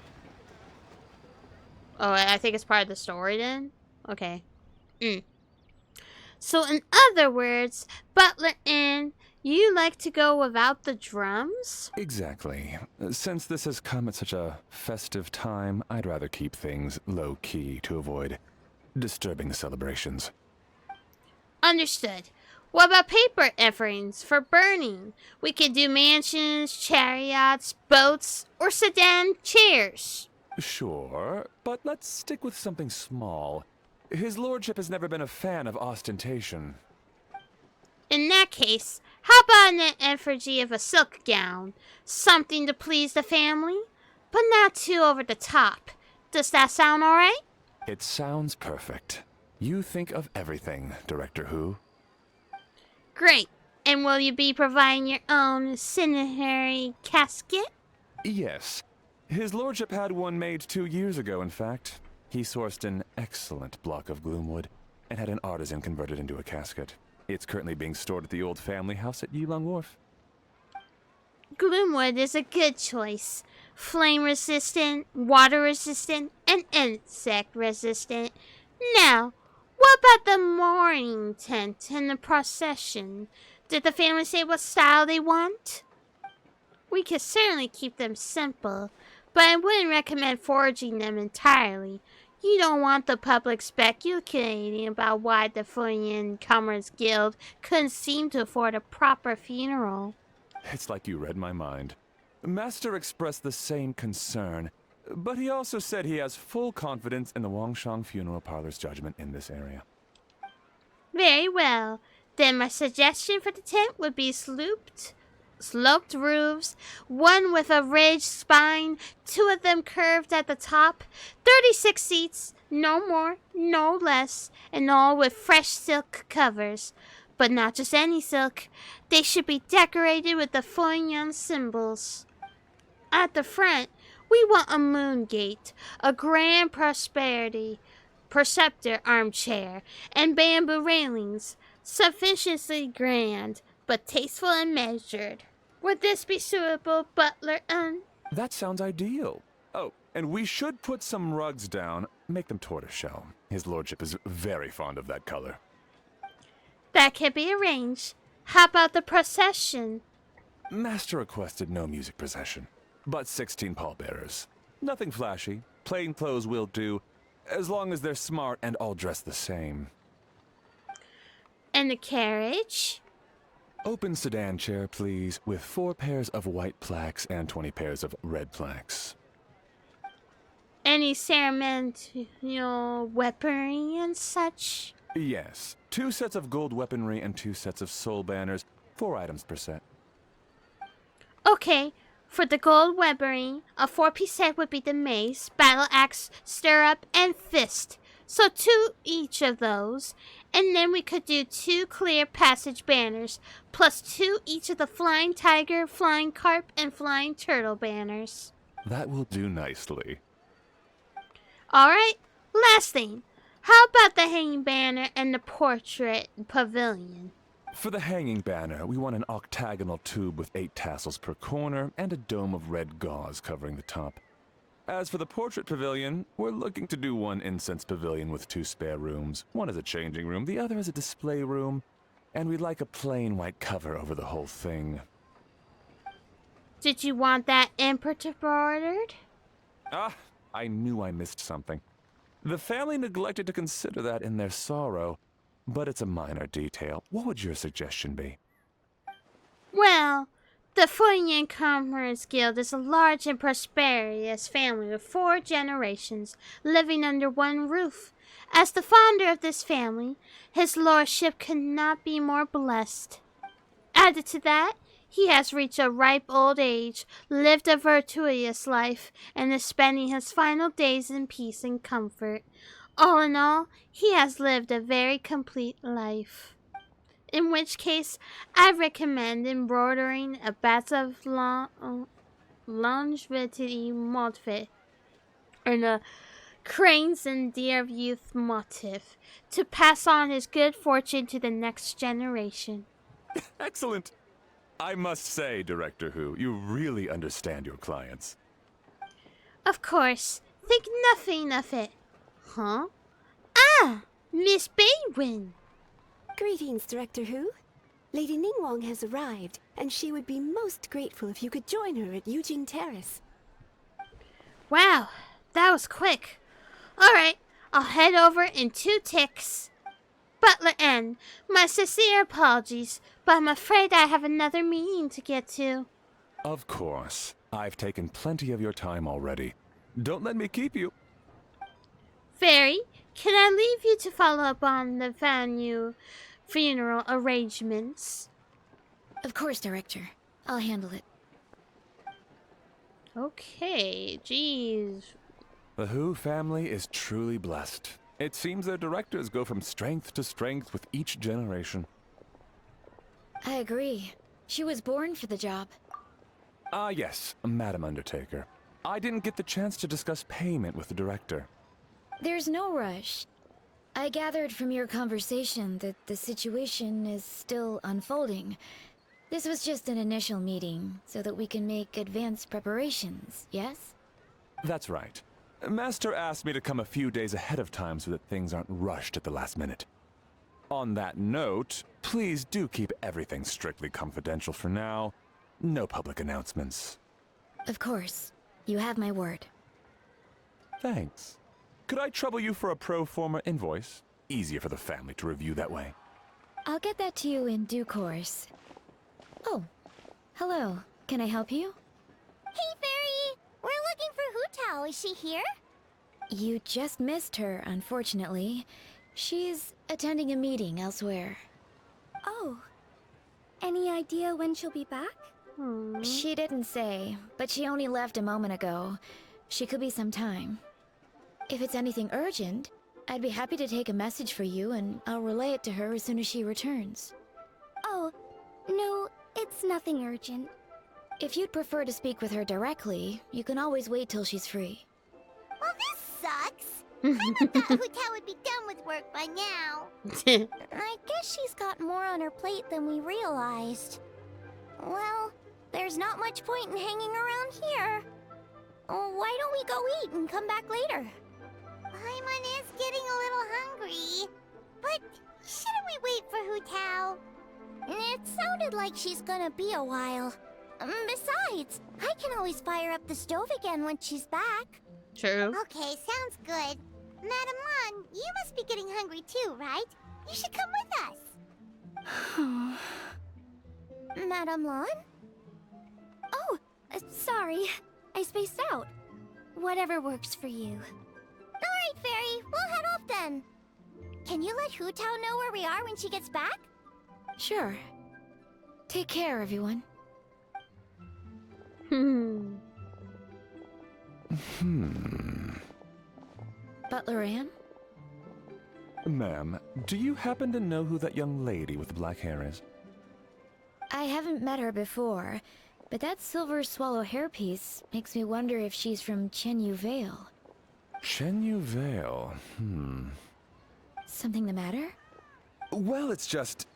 Oh, I think it's part of the story then? Okay. So in other words, Butler Inn, you like to go without the drums? Exactly. Since this has come at such a festive time, I'd rather keep things low-key to avoid disturbing the celebrations. Understood. What about paper offerings for burning? We could do mansions, chariots, boats, or sedan chairs. Sure, but let's stick with something small. His lordship has never been a fan of ostentation. In that case, how about an effigy of a silk gown? Something to please the family, but not too over the top. Does that sound alright? It sounds perfect. You think of everything, Director Who. Great. And will you be providing your own cinerary casket? Yes. His lordship had one made 2 years ago, in fact. He sourced an excellent block of gloomwood and had an artisan convert it into a casket. It's currently being stored at the old family house at Yilong Wharf. Gloomwood is a good choice. Flame resistant, water resistant, and insect resistant. Now, what about the mourning tent and the procession? Did the family say what style they want? We could certainly keep them simple, but I wouldn't recommend forging them entirely. You don't want the public speculating about why the Fuyan Commerce Guild couldn't seem to afford a proper funeral. It's like you read my mind. Master expressed the same concern, but he also said he has full confidence in the Wangshang Funeral Parlor's judgment in this area. Very well. Then my suggestion for the tent would be sloped roofs, one with a ridged spine, 2 of them curved at the top, 36 seats, No more, no less, and all with fresh silk covers. But not just any silk. They should be decorated with the Fuyon symbols. At the front, we want a moon gate, a grand prosperity, preceptor armchair, and bamboo railings, sufficiently grand, but tasteful and measured. Would this be suitable, Butler? That sounds ideal. Oh, and we should put some rugs down. Make them tortoiseshell. His lordship is very fond of that color. That can be arranged. How about the procession? Master requested no music procession, but 16 pallbearers. Nothing flashy. Plain clothes will do, as long as they're smart and all dressed the same. And the carriage? Open sedan chair, please, with 4 pairs of white plaques and 20 pairs of red plaques. Any ceremonial weaponry and such? Yes. 2 sets of gold weaponry and 2 sets of soul banners. 4 items per set. Okay, for the gold weaponry, a 4-piece set would be the mace, battle axe, stirrup, and fist. So 2 each of those. And then we could do 2 clear passage banners, plus 2 each of the flying tiger, flying carp, and flying turtle banners. That will do nicely. Alright, last thing. How about the hanging banner and the portrait pavilion? For the hanging banner, we want an octagonal tube with 8 tassels per corner and a dome of red gauze covering the top. As for the portrait pavilion, we're looking to do 1 incense pavilion with 2 spare rooms. One as a changing room, the other as a display room. And we'd like a plain white cover over the whole thing. Did you want that embroidered? Ah, I knew I missed something. The family neglected to consider that in their sorrow, but it's a minor detail. What would your suggestion be? Well, the Fuyon Commerce Guild is a large and prosperous family of 4 generations living under one roof. As the founder of this family, his lordship could not be more blessed. Added to that, he has reached a ripe old age, lived a virtuous life, and is spending his final days in peace and comfort. All in all, he has lived a very complete life. In which case, I recommend embroidering a bats of longevity motif, or the cranes and deer of youth motif, to pass on his good fortune to the next generation. Excellent! I must say, Director Who, you really understand your clients. Of course, think nothing of it. Huh? Ah, Miss Baywin. Greetings, Director Who. Lady Ningguang has arrived, and she would be most grateful if you could join her at Yujing Terrace. Wow, that was quick. Alright, I'll head over in 2 ticks. Butler N, my sincere apologies, but I'm afraid I have another meeting to get to. Of course. I've taken plenty of your time already. Don't let me keep you. Fairy, can I leave you to follow up on the funeral arrangements? Of course, Director. I'll handle it. Okay, jeez. The Who family is truly blessed. It seems their directors go from strength to strength with each generation. I agree. She was born for the job. Ah, yes, Madam Undertaker. I didn't get the chance to discuss payment with the director. There's no rush. I gathered from your conversation that the situation is still unfolding. This was just an initial meeting, so that we can make advanced preparations, yes? That's right. Master asked me to come a few days ahead of time so that things aren't rushed at the last minute. On that note, please do keep everything strictly confidential for now. No public announcements. Of course. You have my word. Thanks. Could I trouble you for a pro forma invoice? Easier for the family to review that way. I'll get that to you in due course. Oh, hello. Can I help you? Hey, Fairy! We're looking for Hu-Tao. Is she here? You just missed her, unfortunately. She's attending a meeting elsewhere. Oh. Any idea when she'll be back? She didn't say, but she only left a moment ago. She could be some time. If it's anything urgent, I'd be happy to take a message for you and I'll relay it to her as soon as she returns. Oh, no, it's nothing urgent. If you'd prefer to speak with her directly, you can always wait till she's free. Well, this sucks. I thought Hu-Tao would be done with work by now. I guess she's got more on her plate than we realized. Well, there's not much point in hanging around here. Why don't we go eat and come back later? Paimon is getting a little hungry. But shouldn't we wait for Hu-Tao? It sounded like she's gonna be a while. Besides, I can always fire up the stove again once she's back. True. Okay, sounds good. Madam Lan, you must be getting hungry too, right? You should come with us. Madam Lan? Oh, sorry. I spaced out. Whatever works for you. Alright, Fairy, we'll head off then. Can you let Hu-Tao know where we are when she gets back? Sure. Take care, everyone. Butler Anne? Ma'am, do you happen to know who that young lady with the black hair is? I haven't met her before, but that silver swallow hairpiece makes me wonder if she's from Chenyu Vale. Chenyu Vale, Something the matter? Well, it's just...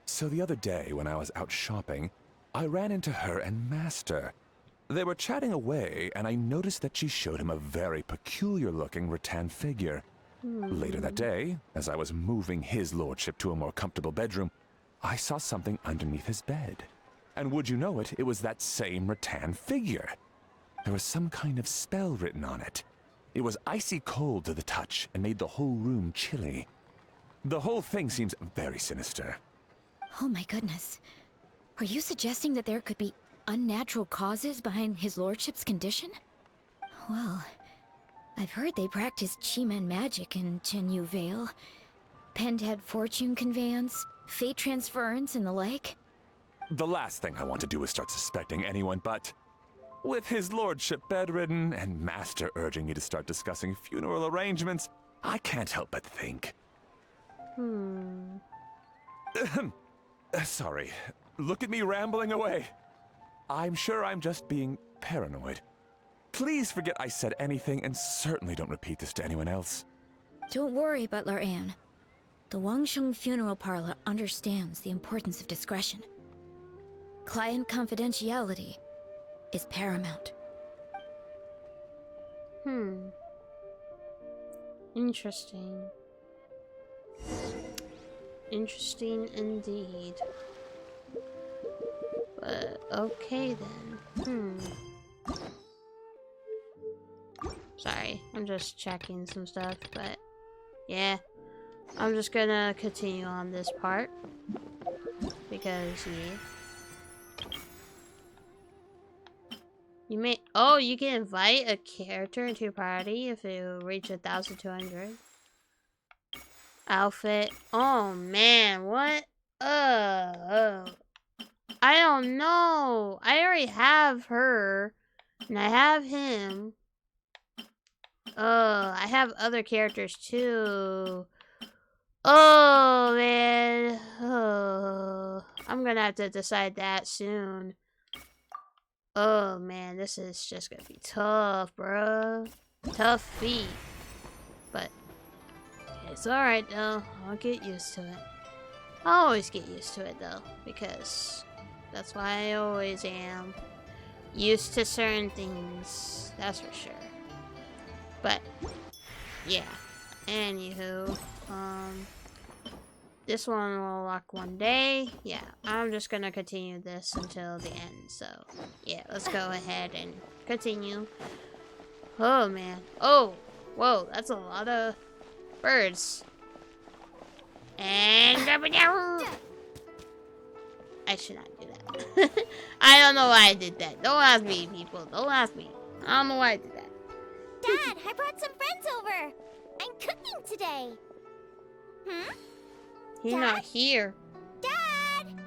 So the other day, when I was out shopping, I ran into her and Master. They were chatting away, and I noticed that she showed him a very peculiar-looking rattan figure. Later that day, as I was moving his lordship to a more comfortable bedroom, I saw something underneath his bed. And would you know it, it was that same rattan figure. There was some kind of spell written on it. It was icy cold to the touch and made the whole room chilly. The whole thing seems very sinister. Oh my goodness. Are you suggesting that there could be unnatural causes behind his lordship's condition? Well, I've heard they practice Chi-Man magic in Chenyu Vale. Pentad fortune conveyance, fate transference, and the like. The last thing I want to do is start suspecting anyone, but... with his lordship bedridden and Master urging me to start discussing funeral arrangements, I can't help but think. Sorry. Look at me rambling away. I'm sure I'm just being paranoid. Please forget I said anything, and certainly don't repeat this to anyone else. Don't worry, Butler Anne. The Wangsheng Funeral Parlor understands the importance of discretion. Client confidentiality is paramount. Interesting. Interesting indeed. But okay then. Sorry, I'm just checking some stuff, but yeah. I'm just gonna continue on this part. Because you may you can invite a character into your party if you reach 1,200. Outfit. Oh man, what? I don't know. I already have her. And I have him. I have other characters too. Oh man. I'm gonna have to decide that soon. Oh man, this is just gonna be tough, bruh. Tough feat. But it's alright though. I'll get used to it. I'll always get used to it though, because that's why I always am. Used to certain things, that's for sure. But yeah. Anywho, this one will lock one day. Yeah, I'm just gonna continue this until the end. So yeah, let's go ahead and continue. Oh man. Oh, whoa, that's a lot of birds. And I should not do that. I don't know why I did that. Don't ask me, people. Don't ask me. I don't know why I did that. Dad, I brought some friends over. I'm cooking today. He's Dad? not here. Dad!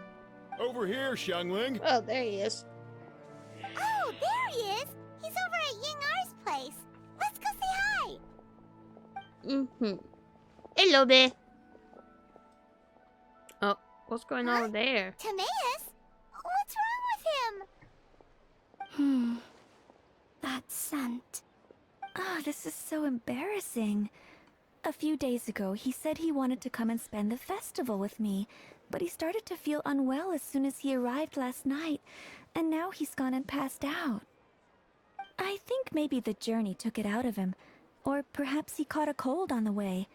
Over here, Xiangling. Oh, there he is. Oh, there he is. He's over at Ying R's place. Let's go say hi. Hello there. Oh, what's going on there? Timaeus? What's wrong with him? That scent. Oh, this is so embarrassing. A few days ago, he said he wanted to come and spend the festival with me, but he started to feel unwell as soon as he arrived last night, and now he's gone and passed out. I think maybe the journey took it out of him, or perhaps he caught a cold on the way.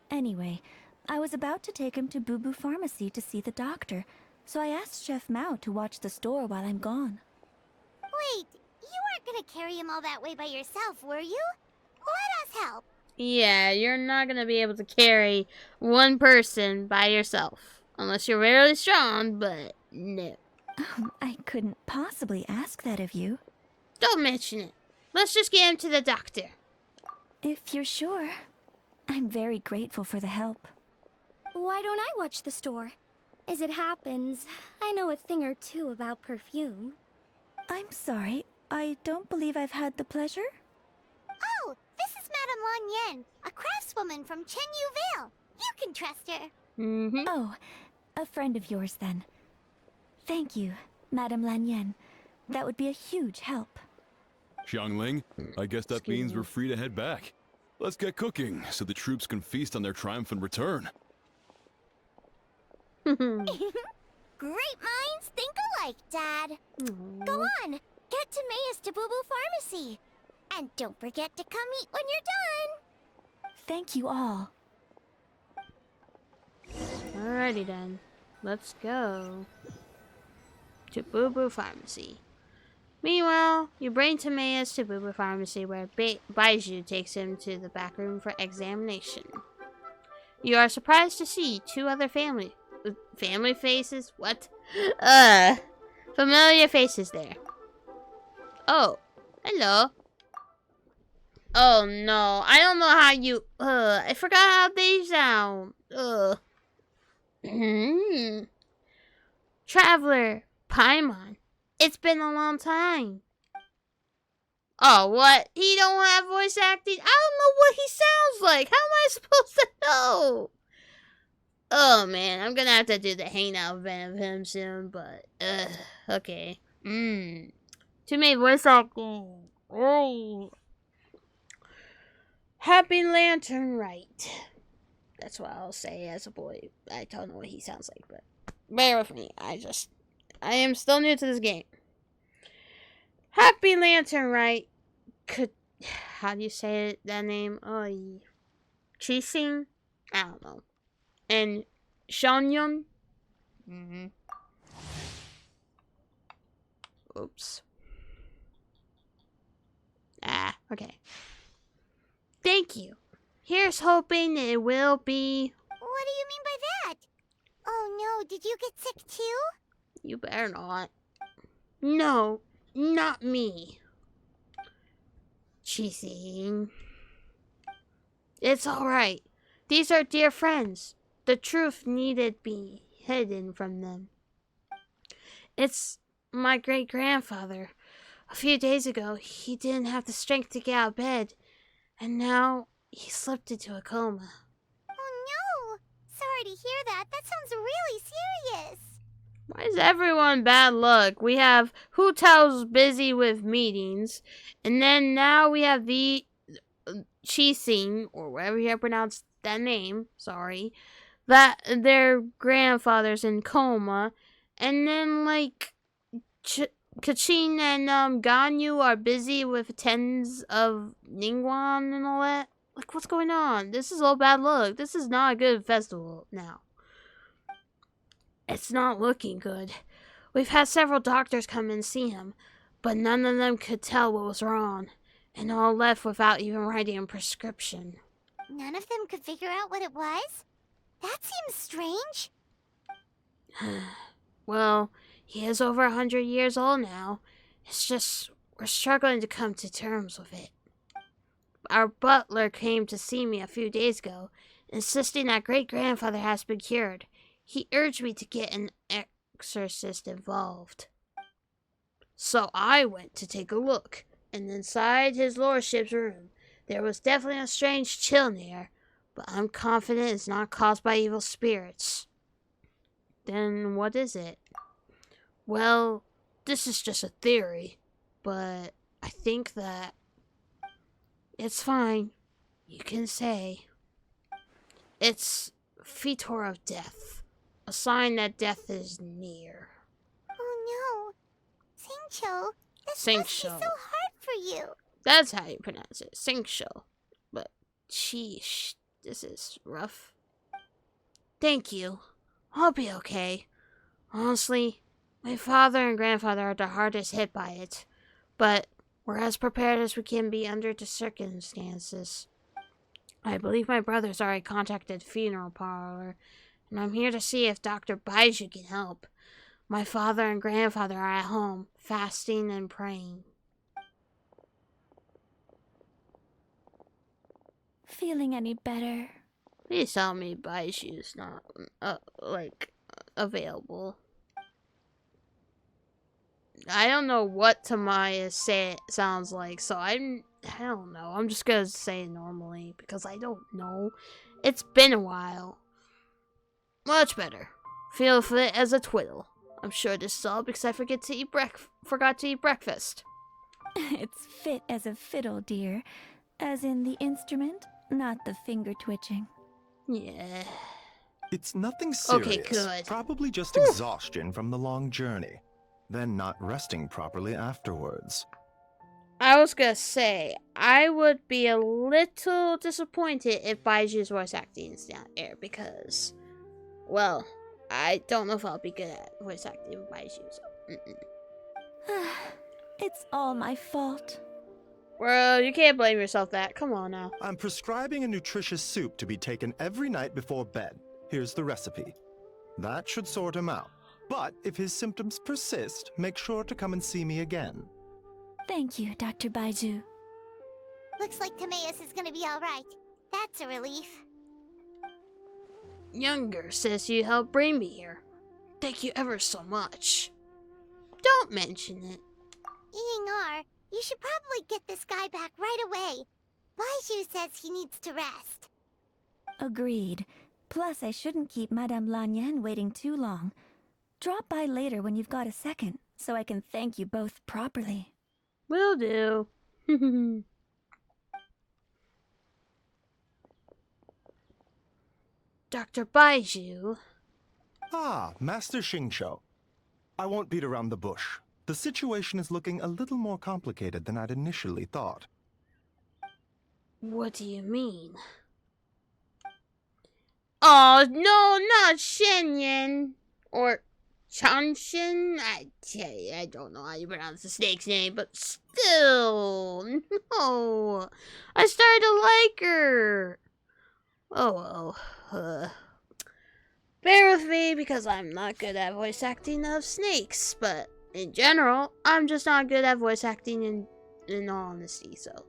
Anyway, I was about to take him to Boo Boo Pharmacy to see the doctor, so I asked Chef Mao to watch the store while I'm gone. Wait, you weren't gonna carry him all that way by yourself, were you? Let us help. Yeah, you're not gonna be able to carry one person by yourself. Unless you're really strong, but no. I couldn't possibly ask that of you. Don't mention it. Let's just get him to the doctor. If you're sure. I'm very grateful for the help. Why don't I watch the store? As it happens, I know a thing or two about perfume. I'm sorry, I don't believe I've had the pleasure. Oh, this is Madame Lan Yen, a craftswoman from Chenyu Vale. You can trust her. Oh, a friend of yours then. Thank you, Madame Lan Yen. That would be a huge help. Xiangling, I guess that means we're free to head back. Let's get cooking so the troops can feast on their triumphant return. Great minds think alike, Dad. Go on, get Timaeus to Boo Boo Pharmacy. And don't forget to come eat when you're done. Thank you all. Alrighty then. Let's go to Boo Boo Pharmacy. Meanwhile, you bring Timaeus to Boo Boo Pharmacy where Baiju takes him to the back room for examination. You are surprised to see two other family faces? What? Familiar faces there. Oh, hello. Oh no, I don't know how you, I forgot how they sound. Traveler, Paimon. It's been a long time. Oh, what? He don't have voice acting? I don't know what he sounds like. How am I supposed to know? Oh, man. I'm gonna have to do the hangout event of him soon, but, okay. Too many voice acting. Oh. Happy Lantern Rite. That's what I'll say as a boy. I don't know what he sounds like, but bear with me. I am still new to this game. Happy Lantern Rite. How do you say it, that name? Oh, Chising? I don't know. And Shonyon? Oops. Okay. Thank you. Here's hoping it will be... What do you mean by that? Oh no, did you get sick too? You better not. No, not me. Cheesing. It's alright. These are dear friends. The truth needed be hidden from them. It's my great-grandfather. A few days ago, he didn't have the strength to get out of bed. And now, he slipped into a coma. Oh no! Sorry to hear that. That sounds really serious. Why is everyone bad luck? We have Hu Tao's busy with meetings. And then now we have the Chising, or whatever you pronounce that name. Sorry. That their grandfather's in coma. And then, like, Kachin and Ganyu are busy with tens of Ningguang and all that. Like, what's going on? This is all bad luck. This is not a good festival now. It's not looking good. We've had several doctors come and see him, but none of them could tell what was wrong, and all left without even writing a prescription. None of them could figure out what it was? That seems strange. Well, he is over 100 years old now. It's just, we're struggling to come to terms with it. Our butler came to see me a few days ago, insisting that great-grandfather has been cured. He urged me to get an exorcist involved. So I went to take a look, and inside his lordship's room, There was definitely a strange chill in the air, but I'm confident it's not caused by evil spirits. Then what is it? Well, this is just a theory, but I think that it's fine. You can say it's Fetor of Death, a sign that death is near. Oh no. Singcho, this must be so Singcho. hard for you. That's how you pronounce it, Singcho. But, sheesh, this is rough. Thank you. I'll be okay. Honestly, my father and grandfather are the hardest hit by it. But we're as prepared as we can be under the circumstances. I believe my brother's already contacted the funeral parlor, and I'm here to see if Dr. Baiju can help. My father and grandfather are at home, fasting and praying. Feeling any better? Please tell me Baiju's not, available. I don't know what Tamaya sounds like, so I don't know. I'm just gonna say normally, because I don't know. It's been a while. Much better. Feel fit as a twiddle. I'm sure this is all because I forgot to eat breakfast. It's fit as a fiddle, dear. As in the instrument, not the finger twitching. Yeah. It's nothing serious. Okay, good. Probably just exhaustion from the long journey. Then not resting properly afterwards. I was gonna say, I would be a little disappointed if Baiju's voice acting is down air because, well, I don't know if I'll be good at voice acting with Baiju, so. It's all my fault. Well, you can't blame yourself that. Come on now. I'm prescribing a nutritious soup to be taken every night before bed. Here's the recipe. That should sort him out. But if his symptoms persist, make sure to come and see me again. Thank you, Dr. Baiju. Looks like Timaeus is gonna be alright. That's a relief. Younger says you helped bring me here. Thank you ever so much. Don't mention it. Ying-ar, you should probably get this guy back right away. Baiju says he needs to rest. Agreed. Plus, I shouldn't keep Madame Lanyan waiting too long. Drop by later when you've got a second, so I can thank you both properly. Will do. Dr. Baiju. Ah, Master Xingqiu. I won't beat around the bush. The situation is looking a little more complicated than I'd initially thought. What do you mean? Oh, no, not Shenyan. Or Chanshin? I don't know how you pronounce the snake's name, but still. No. I started to like her. Oh, well. Bear with me because I'm not good at voice acting of snakes, but in general, I'm just not good at voice acting in all honesty, so.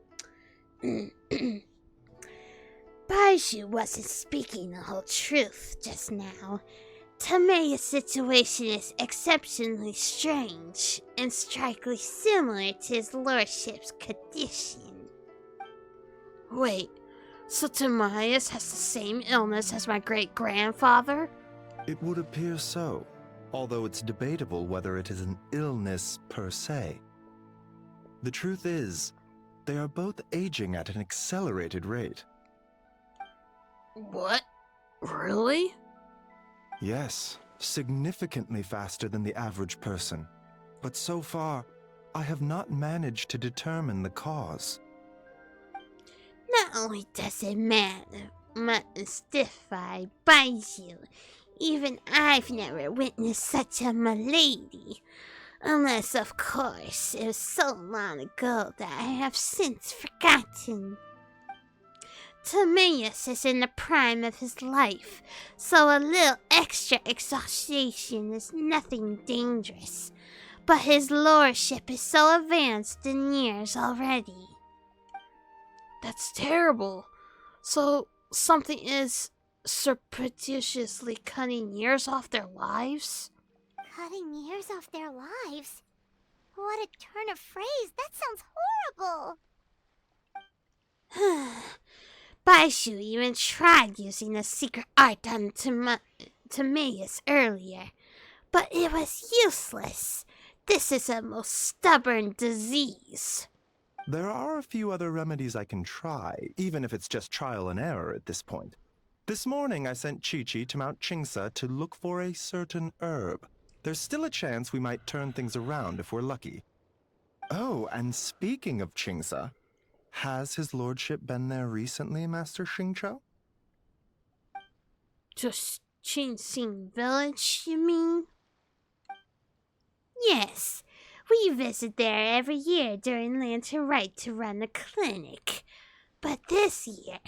Baiju wasn't speaking the whole truth just now. Timaeus' situation is exceptionally strange and strikingly similar to his lordship's condition. Wait, so Timaeus has the same illness as my great-grandfather? It would appear so, although it's debatable whether it is an illness per se. The truth is, they are both aging at an accelerated rate. What? Really? Yes, significantly faster than the average person. But so far, I have not managed to determine the cause. Not only does it mystify Baiju, even I've never witnessed such a malady. Unless, of course, it was so long ago that I have since forgotten. Timaeus is in the prime of his life, so a little extra exhaustion is nothing dangerous. But his lordship is so advanced in years already. That's terrible. So, something is surreptitiously cutting years off their lives? Cutting years off their lives? What a turn of phrase. That sounds horrible. Baishu even tried using the secret art on Timaeus earlier, but it was useless. This is a most stubborn disease. There are a few other remedies I can try, even if it's just trial and error at this point. This morning I sent Chi-Chi to Mount Chingsa to look for a certain herb. There's still a chance we might turn things around if we're lucky. Oh, and speaking of Chingsa, has his lordship been there recently, Master Xingqiu? Just Qingsing Village, you mean? Yes, we visit there every year during Lantern Rite to run the clinic. But this year,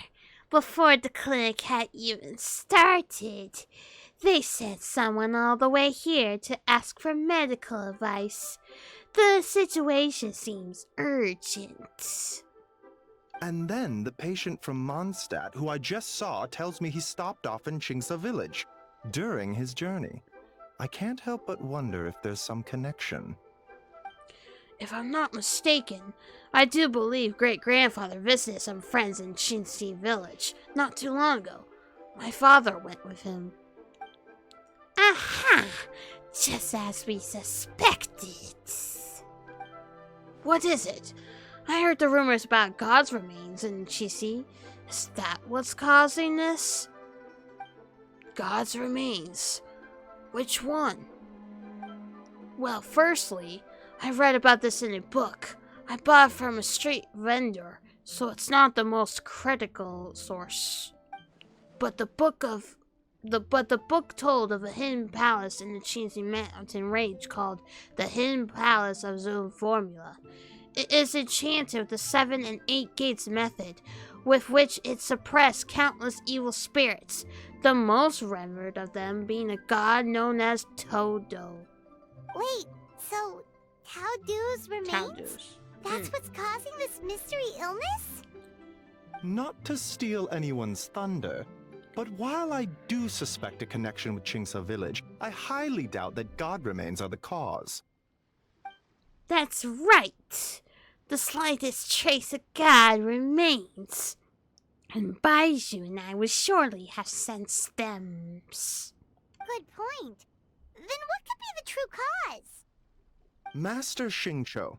before the clinic had even started, they sent someone all the way here to ask for medical advice. The situation seems urgent. And then the patient from Mondstadt, who I just saw, tells me he stopped off in Chingsa village during his journey. I can't help but wonder if there's some connection. If I'm not mistaken, I do believe great-grandfather visited some friends in Chingsi village not too long ago. My father went with him. Aha! Just as we suspected. What is it? I heard the rumors about God's remains in Chisi. Is that what's causing this? God's remains. Which one? Well, firstly, I read about this in a book. I bought it from a street vendor, so it's not the most critical source. But the book told of a hidden palace in the Chinese mountain range called the Hidden Palace of Zone Formula. It is enchanted with the 7 and 8 gates method, with which it suppressed countless evil spirits, the most revered of them being a god known as Todo. Wait, so Taodu's remains? Taodu's. That's what's causing this mystery illness? Not to steal anyone's thunder, but while I do suspect a connection with Chingsa village, I highly doubt that God remains are the cause. That's right. The slightest trace of God remains. And Baiju and I would surely have sensed them. Good point. Then what could be the true cause? Master Xingqiu,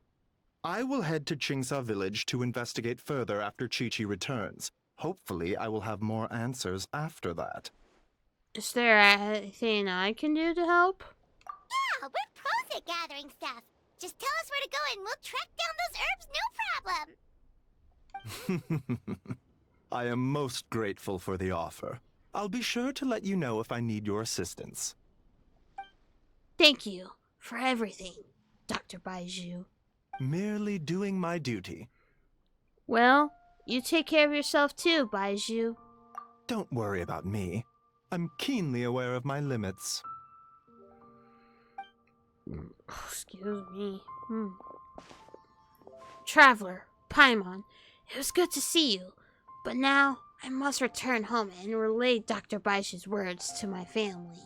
I will head to Chingsa village to investigate further after Chi-Chi returns. Hopefully, I will have more answers after that. Is there anything I can do to help? Yeah, we're pros at gathering stuff. Just tell us where to go and we'll track down those herbs, no problem. I am most grateful for the offer. I'll be sure to let you know if I need your assistance. Thank you for everything, Dr. Baiju. Merely doing my duty. Well, you take care of yourself too, Baiju. Don't worry about me. I'm keenly aware of my limits. Excuse me. Traveler, Paimon, it was good to see you, but now I must return home and relay Dr. Baiju's words to my family.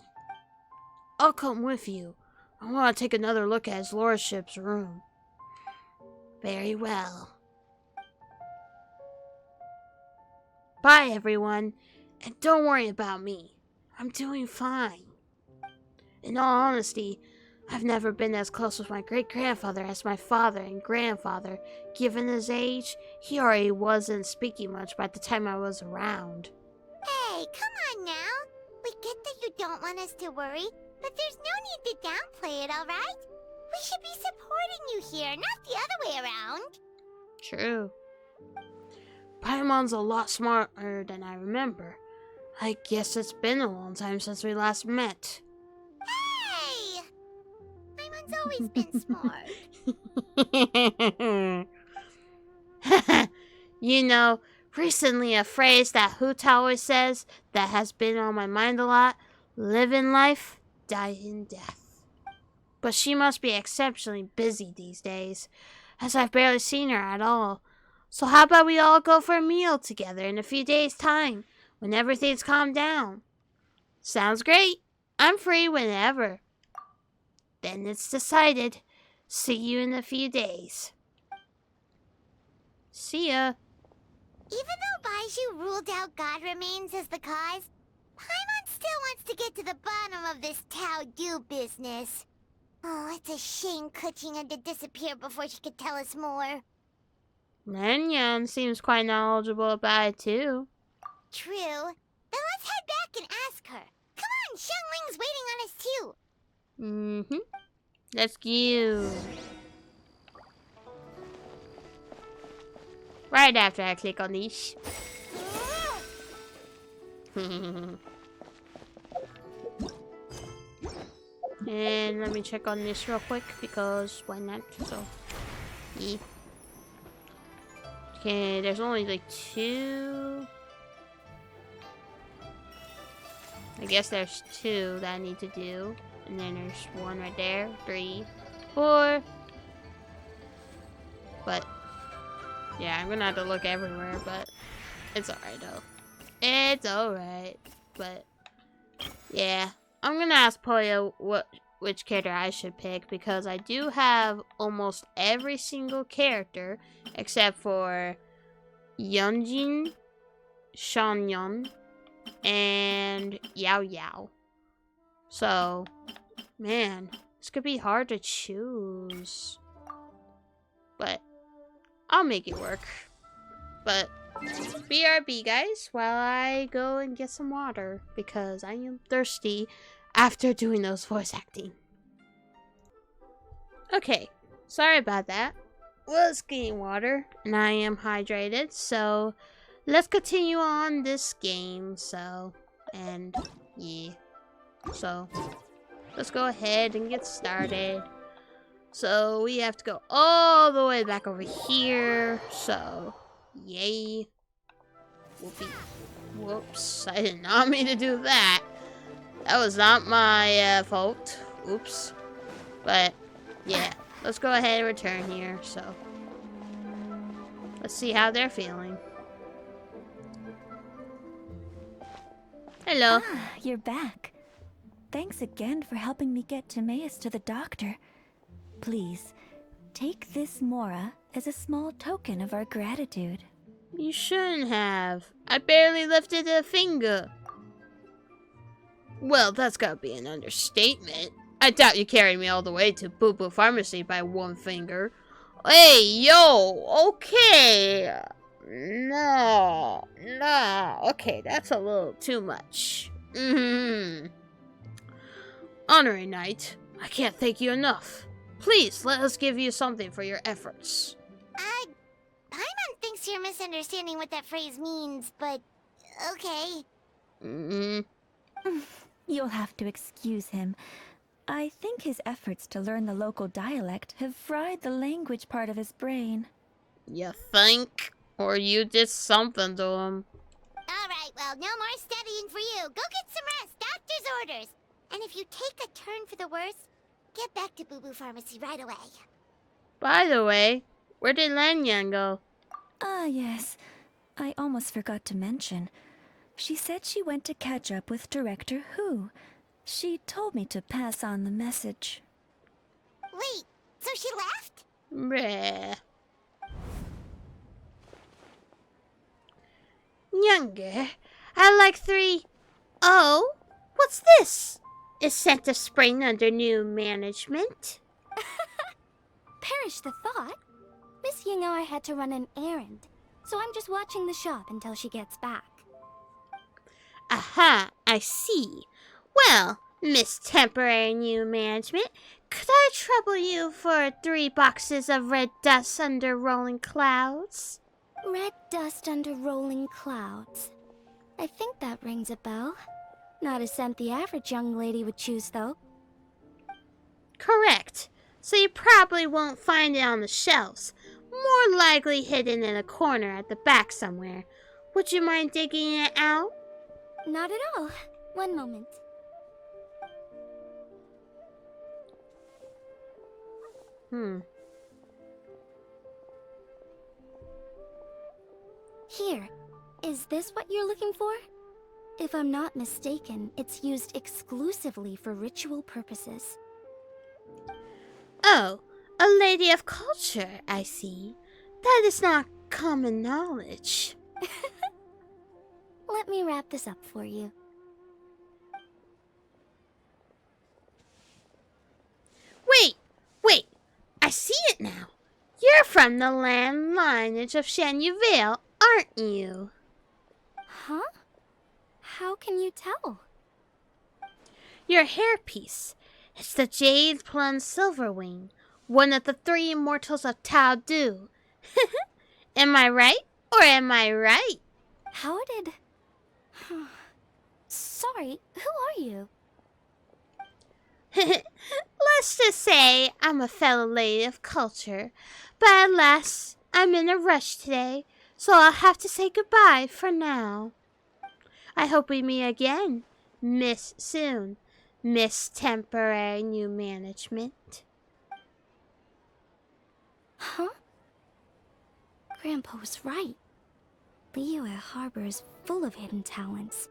I'll come with you. I want to take another look at his lordship's room. Very well. Bye, everyone, and don't worry about me. I'm doing fine. In all honesty, I've never been as close with my great-grandfather as my father and grandfather. Given his age, he already wasn't speaking much by the time I was around. Hey, come on now. We get that you don't want us to worry, but there's no need to downplay it, alright? We should be supporting you here, not the other way around. True. Paimon's a lot smarter than I remember. I guess it's been a long time since we last met. Hey! Paimon's always been smart. You know, recently a phrase that Huta always says that has been on my mind a lot: live in life, die in death. But she must be exceptionally busy these days, as I've barely seen her at all. So how about we all go for a meal together in a few days' time, when everything's calmed down? Sounds great. I'm free whenever. Then it's decided. See you in a few days. See ya. Even though Baiju ruled out God remains as the cause, Paimon still wants to get to the bottom of this Tao Du business. Oh, it's a shame Kuching had to disappear before she could tell us more. Lanyan seems quite knowledgeable about it too. True. Then let's head back and ask her. Come on, Xiangling's waiting on us too. Let's go. Right after I click on these. And let me check on this real quick because why not? So, yeah. Okay, there's only like 2. I guess there's 2 that I need to do. And then there's 1 right there. 3, 4. But, yeah, I'm gonna have to look everywhere, but it's alright though. It's alright. But, yeah. I'm gonna ask Puyo which character I should pick because I do have almost every single character except for Yunjin, Shanyon, and Yao Yao. So, man, this could be hard to choose. But I'll make it work. But BRB, guys, while I go and get some water because I am thirsty after doing those voice acting. Okay, sorry about that. Was getting water and I am hydrated, so let's continue on this game. So, and yeah, so let's go ahead and get started. So we have to go all the way back over here. So, yay. Whoopee. Whoops, I did not mean to do that. That was not my fault. Oops. But, yeah. Let's go ahead and return here, so. Let's see how they're feeling. Hello. Ah, you're back. Thanks again for helping me get Timaeus to the doctor. Please, take this Mora as a small token of our gratitude. You shouldn't have. I barely lifted a finger. Well, that's gotta be an understatement. I doubt you carried me all the way to Boo Boo Pharmacy by 1 finger. Hey, yo, okay. No. Okay, that's a little too much. Honorary Knight, I can't thank you enough. Please, let us give you something for your efforts. Paimon thinks you're misunderstanding what that phrase means, but okay. You'll have to excuse him. I think his efforts to learn the local dialect have fried the language part of his brain. You think? Or you did something to him. Alright, well, no more studying for you. Go get some rest, doctor's orders. And if you take a turn for the worse, get back to Boo Boo Pharmacy right away. By the way, where did Lanyan go? Ah, yes. I almost forgot to mention. She said she went to catch up with Director Hu. She told me to pass on the message. Wait, so she left? Bleh. Younger, I like 3. Oh, what's this? Is Santa Spring under new management? Perish the thought. Miss Ying'ar had to run an errand, so I'm just watching the shop until she gets back. Aha, I see. Well, Miss Temporary New Management, could I trouble you for 3 boxes of red dust under rolling clouds? Red dust under rolling clouds. I think that rings a bell. Not a scent the average young lady would choose, though. Correct. So you probably won't find it on the shelves. More likely hidden in a corner at the back somewhere. Would you mind digging it out? Not at all. One moment. Here. Is this what you're looking for? If I'm not mistaken, it's used exclusively for ritual purposes. Oh, a lady of culture, I see. That is not common knowledge. Let me wrap this up for you. Wait, I see it now. You're from the land lineage of Shanyuvale, aren't you? Huh? How can you tell? Your hairpiece. It's the Jade Plum Silverwing, one of the 3 immortals of Tao Du. Am I right or am I right? How did... Sorry, who are you? Let's just say I'm a fellow lady of culture, but alas, I'm in a rush today, so I'll have to say goodbye for now. I hope we meet again, Miss Soon, Miss Temporary New Management. Huh? Grandpa was right. Liyue Harbor is full of hidden talents.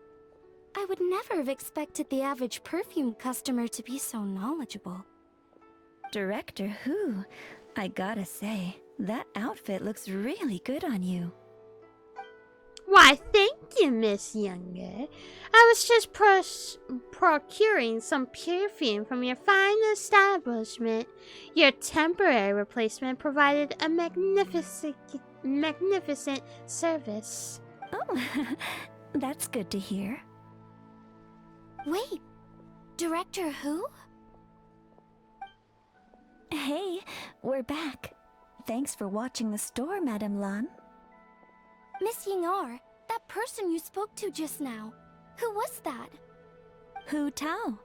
I would never have expected the average perfume customer to be so knowledgeable. Director Who? I gotta say, that outfit looks really good on you. Why, thank you, Miss Younger. I was just procuring some perfume from your fine establishment. Your temporary replacement provided a magnificent service. Oh, that's good to hear. Wait, Director Who? Hey, we're back. Thanks for watching the store, Madame Lan. Miss Ying-Er, that person you spoke to just now. Who was that? Hu Tao,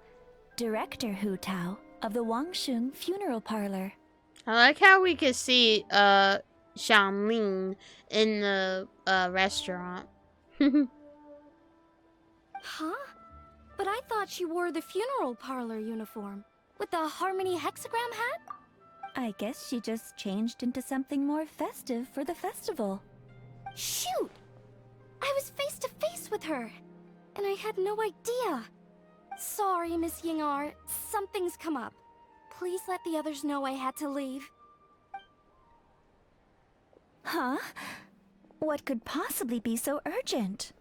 Director Hu Tao of the Wangsheng Funeral Parlor. I like how we could see Xiangling in the restaurant. Huh? But I thought she wore the funeral parlor uniform with the Harmony hexagram hat? I guess she just changed into something more festive for the festival. Shoot! I was face to face with her, and I had no idea. Sorry, Miss Ying-Er, something's come up. Please let the others know I had to leave. Huh? What could possibly be so urgent?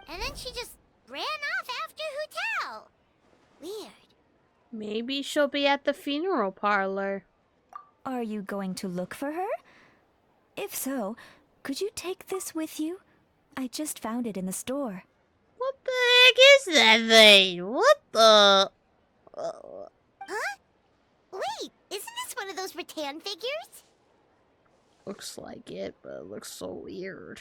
And then she just ran off after Hu Tao. Weird. Maybe she'll be at the funeral parlor. Are you going to look for her? If so, could you take this with you? I just found it in the store. What the heck is that thing? What the... Huh? Wait, isn't this one of those rattan figures? Looks like it, but it looks so weird.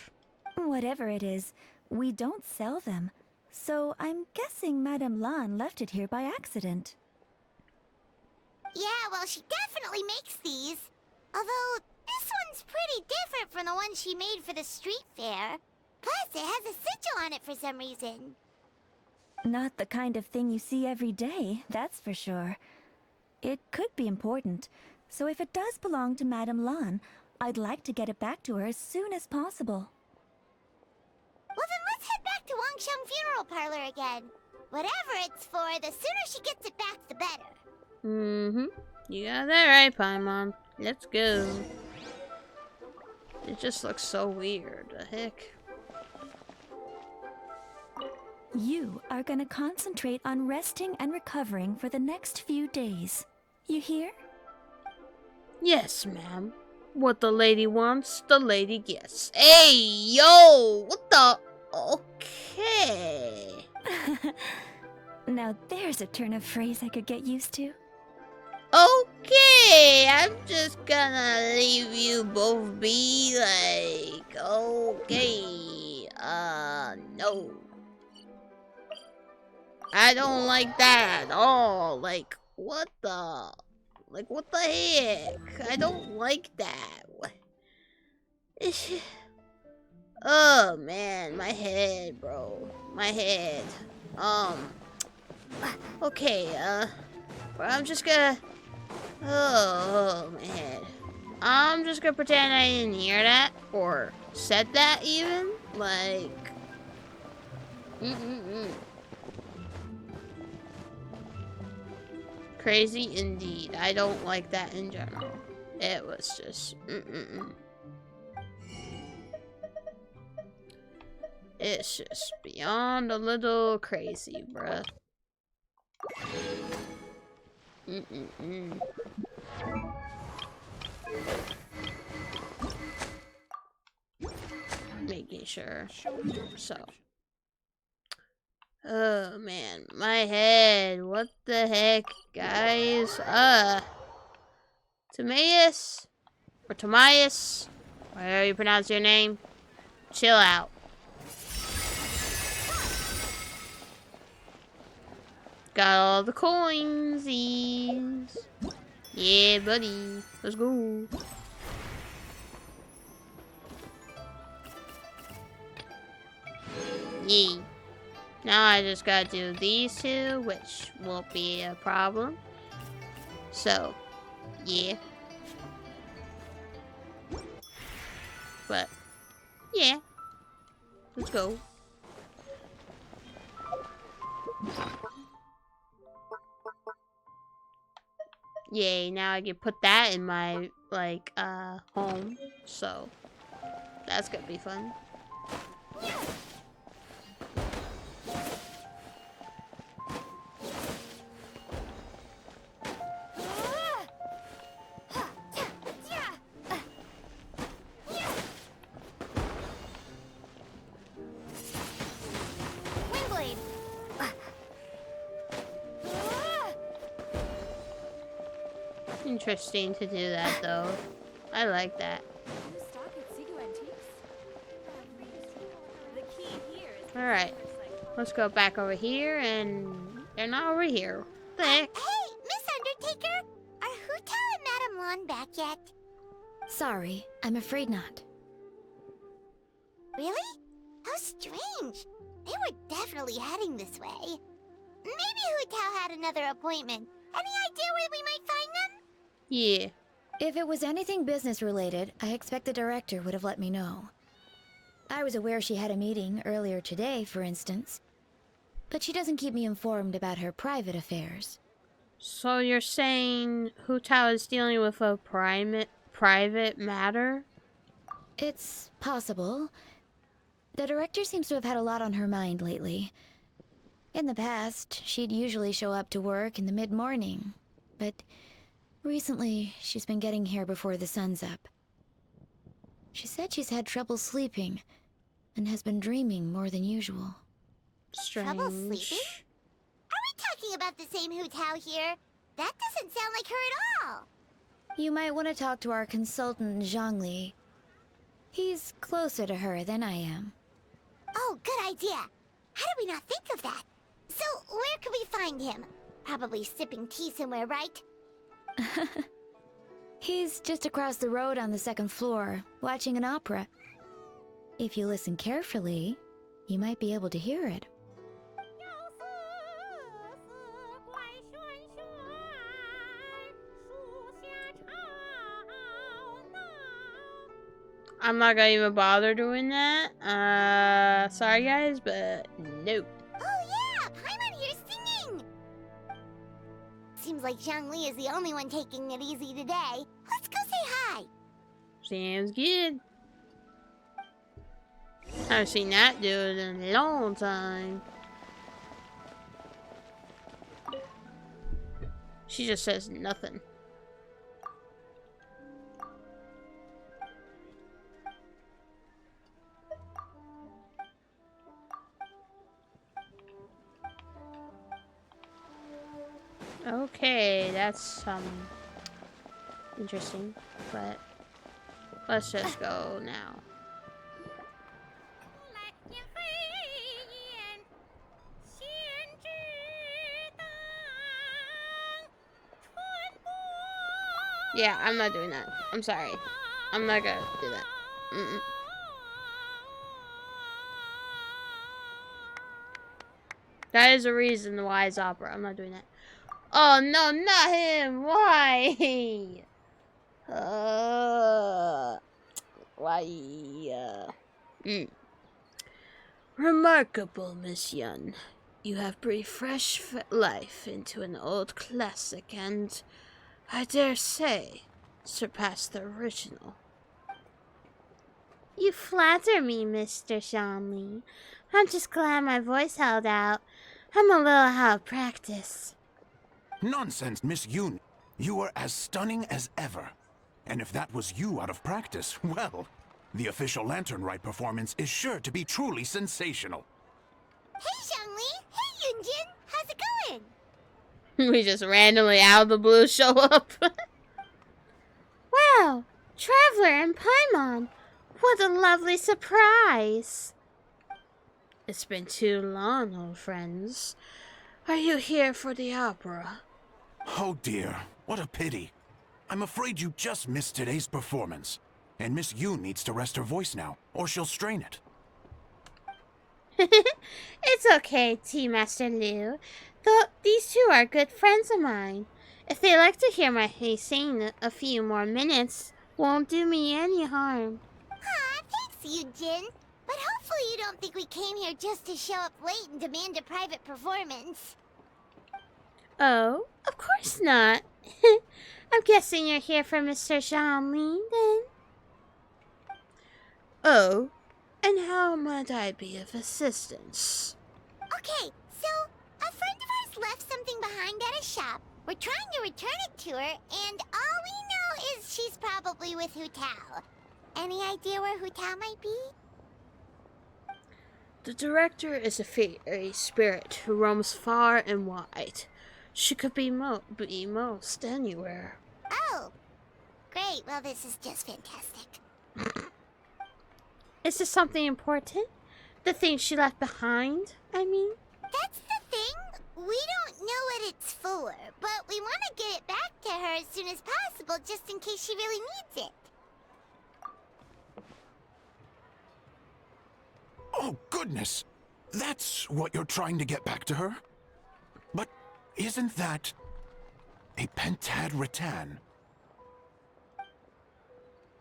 Whatever it is, we don't sell them. So I'm guessing Madame Lan left it here by accident. Yeah, well, she definitely makes these. Although, this one's pretty different from the one she made for the street fair. Plus, it has a sigil on it for some reason. Not the kind of thing you see every day, that's for sure. It could be important, so if it does belong to Madame Lan, I'd like to get it back to her as soon as possible. Well, then let's head back to Wangsheng Funeral Parlor again. Whatever it's for, the sooner she gets it back, the better. Mm-hmm. You got that right, Paimon. Let's go. It just looks so weird. The heck? You are gonna concentrate on resting and recovering for the next few days. You hear? Yes, ma'am. What the lady wants, the lady gets. Hey, yo! What the... Okay. Now there's a turn of phrase I could get used to. Okay, I'm just gonna leave you both be like, okay, no. I don't like that at all. Like, what the heck? I don't like that. Oh man, my head, bro. My head. Okay, but I'm just gonna... Oh, my head. I'm just gonna pretend I didn't hear that, or said that even. Like... Crazy indeed. I don't like that in general. It was just... It's just beyond a little crazy, bruh. Making sure. So. Oh man, my head. What the heck, guys? Timaeus? Or Timaeus? However you pronounce your name. Chill out. Got all the coinsies. Yeah, buddy. Let's go. Yeah. Now I just gotta do these two, which won't be a problem. So, yeah. But, yeah. Let's go. Yay, now I can put that in my, like, home. So, that's gonna be fun. Interesting to do that though. I like that. Alright. Let's go back over here and they're not over here. What the heck? Hey, Miss Undertaker! Are Hutao and Madame Lan back yet? Sorry, I'm afraid not. Really? How strange. They were definitely heading this way. Maybe Hutao had another appointment. Any idea where we might find them? Yeah. If it was anything business related, I expect the director would have let me know. I was aware she had a meeting earlier today, for instance. But she doesn't keep me informed about her private affairs. So you're saying Hutao is dealing with a private matter? It's possible. The director seems to have had a lot on her mind lately. In the past, she'd usually show up to work in the mid-morning, but recently she's been getting here before the sun's up. She said she's had trouble sleeping and has been dreaming more than usual. Strange. Trouble sleeping? Are we talking about the same Hutao here? That doesn't sound like her at all. You might want to talk to our consultant, Zhongli. He's closer to her than I am. Oh, good idea. How did we not think of that? So, where could we find him? Probably sipping tea somewhere, right? He's just across the road on the second floor, watching an opera. If you listen carefully, you might be able to hear it. I'm not gonna even bother doing that. Sorry guys, but nope. Oh yeah, Paimon here's singing! Seems like Zhongli is the only one taking it easy today. Let's go say hi! Sounds good. I've seen that dude in a long time. She just says nothing. Okay, that's interesting, but let's just go now. Yeah, I'm not doing that. I'm sorry. I'm not gonna do that. That is a reason why it's opera. I'm not doing that. Oh no, not him! Why? Why? Remarkable, Miss Yun. You have breathed fresh life into an old classic and, I dare say, surpassed the original. You flatter me, Mr. Shanley. I'm just glad my voice held out. I'm a little out of practice. Nonsense, Miss Yoon. You were as stunning as ever. And if that was you out of practice, well, the official Lantern Rite performance is sure to be truly sensational. Hey, Xiangli! Hey, Yunjin! How's it going? We just randomly out of the blue show up. Wow! Traveler and Paimon! What a lovely surprise! It's been too long, old friends. Are you here for the opera? Oh dear, what a pity. I'm afraid you just missed today's performance. And Miss Yoon needs to rest her voice now, or she'll strain it. It's okay, Tea Master Liu. These two are good friends of mine. If they like to hear my sing a few more minutes, won't do me any harm. Aw, thanks, Yunjin. But hopefully you don't think we came here just to show up late and demand a private performance. Oh, of course not. I'm guessing you're here for Mr. Zhangli, then? Oh, and how might I be of assistance? Okay, so a friend of ours left something behind at a shop. We're trying to return it to her, and all we know is she's probably with Hu Tao. Any idea where Hu Tao might be? The director is a fairy spirit who roams far and wide. She could be most anywhere. Oh, great. Well, this is just fantastic. Is this something important? The thing she left behind, I mean? That's the thing. We don't know what it's for, but we want to get it back to her as soon as possible just in case she really needs it. Oh, goodness! That's what you're trying to get back to her? But isn't that a pentad rattan?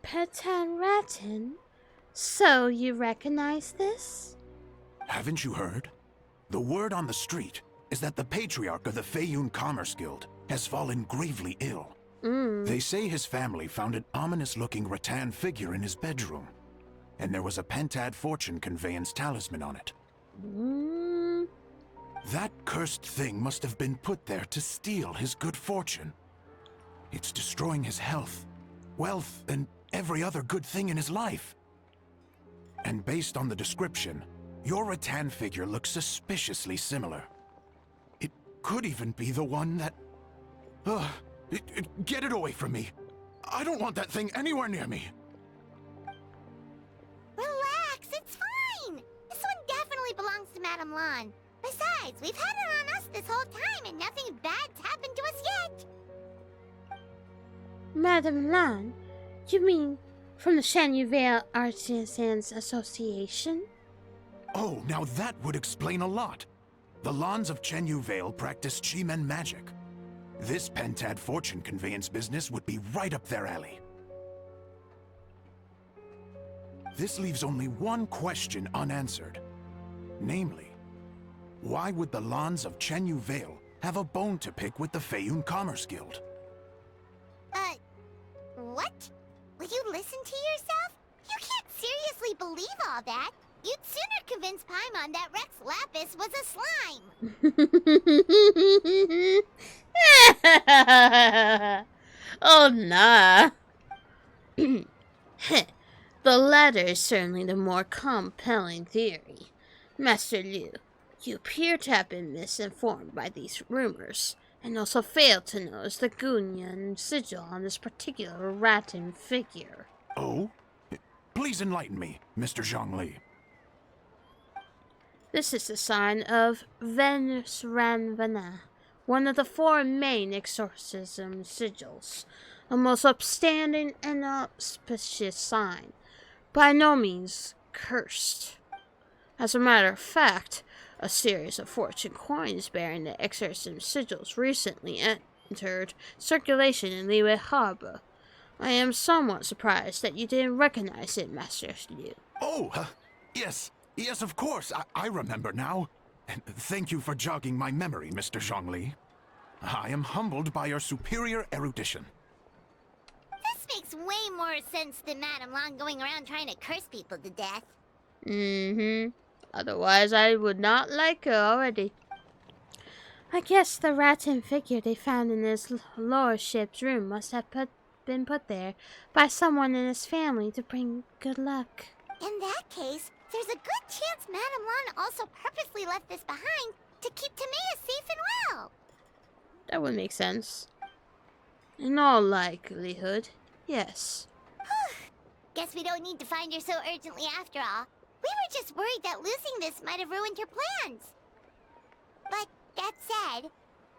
Petan Rattan? So you recognize this? Haven't you heard? The word on the street is that the patriarch of the Feiyun Commerce Guild has fallen gravely ill. They say his family found an ominous-looking rattan figure in his bedroom, and there was a pentad fortune conveyance talisman on it. That cursed thing must have been put there to steal his good fortune. It's destroying his health, wealth, and every other good thing in his life. And based on the description, your rattan figure looks suspiciously similar. It could even be the one that... get it away from me. I don't want that thing anywhere near me. Relax, it's fine. This one definitely belongs to Madame Lan. Besides, we've had it on us this whole time and nothing bad's happened to us yet. Madame Lan? You mean from the Shanyu Vale Artisans Association? Oh, now that would explain a lot. The Lans of Chenyu Vale practice Chi-Men magic. This pentad fortune conveyance business would be right up their alley. This leaves only one question unanswered. Namely, why would the Lans of Chenyu Vale have a bone to pick with the Feiyun Commerce Guild? What? Will you listen to yourself? You can't seriously believe all that. You'd sooner convince Paimon that Rex Lapis was a slime. Oh, nah. The latter is certainly the more compelling theory. Master Liu, you appear to have been misinformed by these rumors, and also failed to notice the Gunyan sigil on this particular rattan figure. Oh? Please enlighten me, Mr. Zhangli. This is the sign of Venus Ranvana, one of the four main exorcism sigils, a most upstanding and auspicious sign, by no means cursed. As a matter of fact, a series of fortune coins bearing the exorcism sigils recently entered circulation in Liyue Harbor. I am somewhat surprised that you didn't recognize it, Master Liu. Oh, yes. Yes, of course. I remember now. And thank you for jogging my memory, Mr. Zhangli. I am humbled by your superior erudition. This makes makes way more sense than Madame Lan going around trying to curse people to death. Otherwise, I would not like her already. I guess the rattan figure they found in his lordship's room must have been put there by someone in his family to bring good luck. In that case, there's a good chance Madame Lan also purposely left this behind to keep Tamea safe and well. That would make sense. In all likelihood, yes. Guess we don't need to find her so urgently after all. We were just worried that losing this might have ruined her plans. But that said,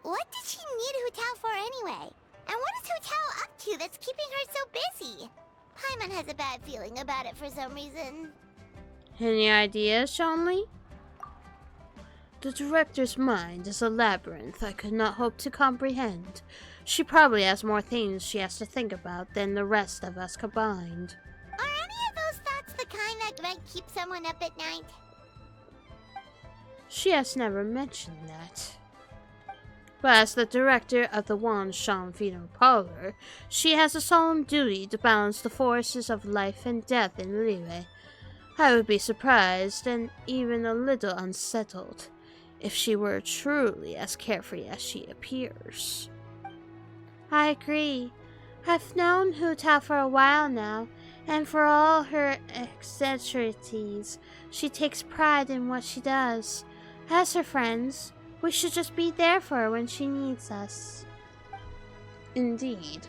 what did she need Hu Tao for anyway? And what is Hu Tao up to that's keeping her so busy? Paimon has a bad feeling about it for some reason. Any ideas, Shanli? The director's mind is a labyrinth I could not hope to comprehend. She probably has more things she has to think about than the rest of us combined. Are any of those thoughts the kind that might keep someone up at night? She has never mentioned that. But as the director of the Wanshan Funeral Parlor, she has a solemn duty to balance the forces of life and death in Liyue. I would be surprised and even a little unsettled if she were truly as carefree as she appears. I agree. I've known Hu Tao for a while now, and for all her eccentricities, she takes pride in what she does. As her friends, we should just be there for her when she needs us. Indeed,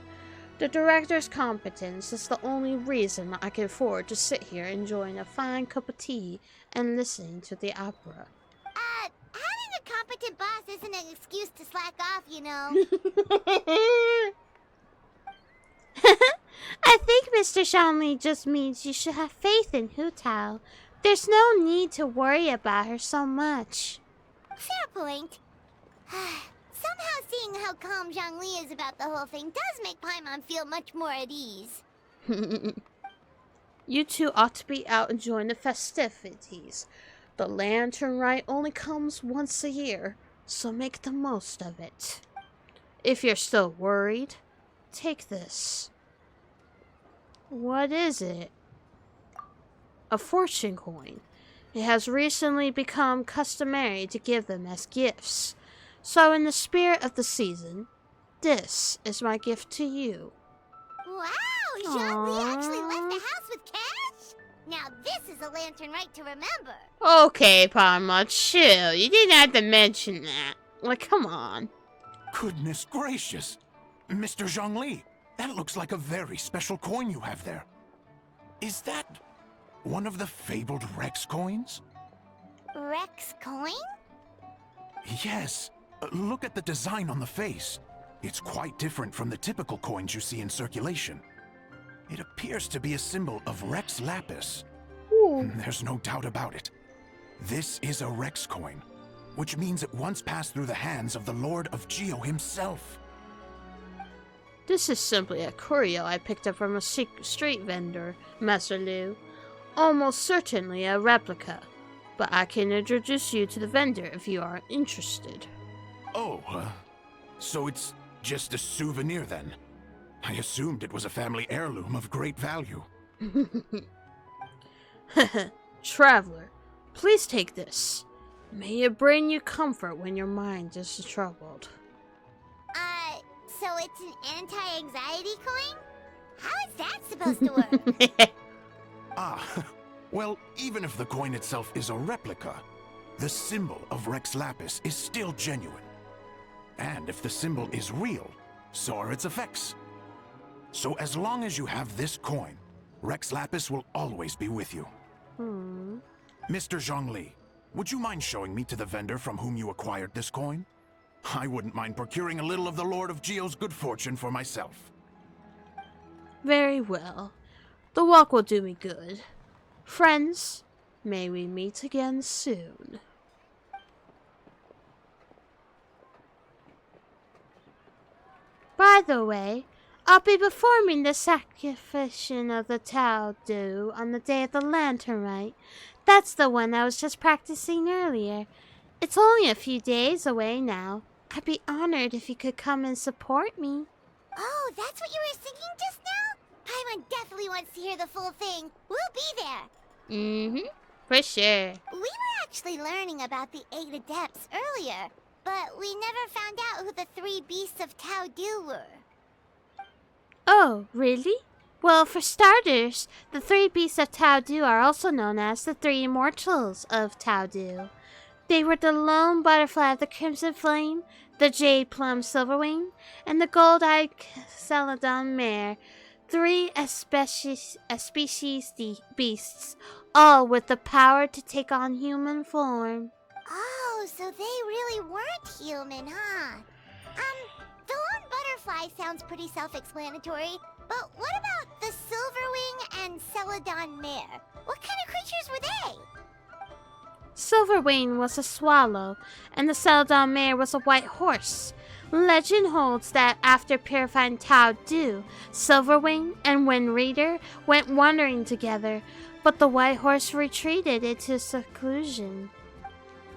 the director's competence is the only reason I can afford to sit here enjoying a fine cup of tea and listening to the opera. Having a competent boss isn't an excuse to slack off, you know. I think Mr. Shanli just means you should have faith in Hu Tao. There's no need to worry about her so much. Fair point. Somehow seeing how calm Zhongli is about the whole thing does make Paimon feel much more at ease. You two ought to be out enjoying the festivities. The Lantern Rite only comes once a year, so make the most of it. If you're still worried, take this. What is it? A fortune coin. It has recently become customary to give them as gifts. So in the spirit of the season, this is my gift to you. Wow! Zhongli actually left the house with cash? Now this is a Lantern Rite to remember. Okay, Palma, chill. You didn't have to mention that. Like, come on. Goodness gracious! Mr. Zhongli, that looks like a very special coin you have there. Is that one of the fabled Rex coins? Rex coin? Yes. Look at the design on the face. It's quite different from the typical coins you see in circulation. It appears to be a symbol of Rex Lapis. Ooh. There's no doubt about it. This is a Rex coin, which means it once passed through the hands of the Lord of Geo himself. This is simply a curio I picked up from a street vendor, Master Liu. Almost certainly a replica, but I can introduce you to the vendor if you are interested. Oh, so it's just a souvenir then? I assumed it was a family heirloom of great value. Traveler, please take this. May it bring you comfort when your mind is troubled. So it's an anti-anxiety coin? How is that supposed to work? Well, even if the coin itself is a replica, the symbol of Rex Lapis is still genuine. And if the symbol is real, so are its effects. So as long as you have this coin, Rex Lapis will always be with you. Mr. Zhongli, would you mind showing me to the vendor from whom you acquired this coin? I wouldn't mind procuring a little of the Lord of Geo's good fortune for myself. Very well. The walk will do me good. Friends, may we meet again soon. By the way, I'll be performing the sacrifice of the Tao Do on the day of the Lantern Rite. That's the one I was just practicing earlier. It's only a few days away now. I'd be honored if you could come and support me. Oh, that's what you were singing just now? Everyone definitely wants to hear the full thing. We'll be there. Mm-hmm. For sure. We were actually learning about the 8 adepts earlier, but we never found out who the 3 beasts of Tao Du were. Oh, really? Well, for starters, the 3 beasts of Tao Du are also known as the 3 immortals of Tao Du. They were the lone butterfly of the crimson flame, the jade plum silverwing, and the gold-eyed celadon mare. 3 species beasts, all with the power to take on human form. Oh, so they really weren't human, huh? The lone butterfly sounds pretty self-explanatory, but what about the silverwing and celadon mare? What kind of creatures were they? Silverwing was a swallow, and the celadon mare was a white horse. Legend holds that after purifying Tao Du, Silverwing and Wind Reader went wandering together, but the white horse retreated into seclusion.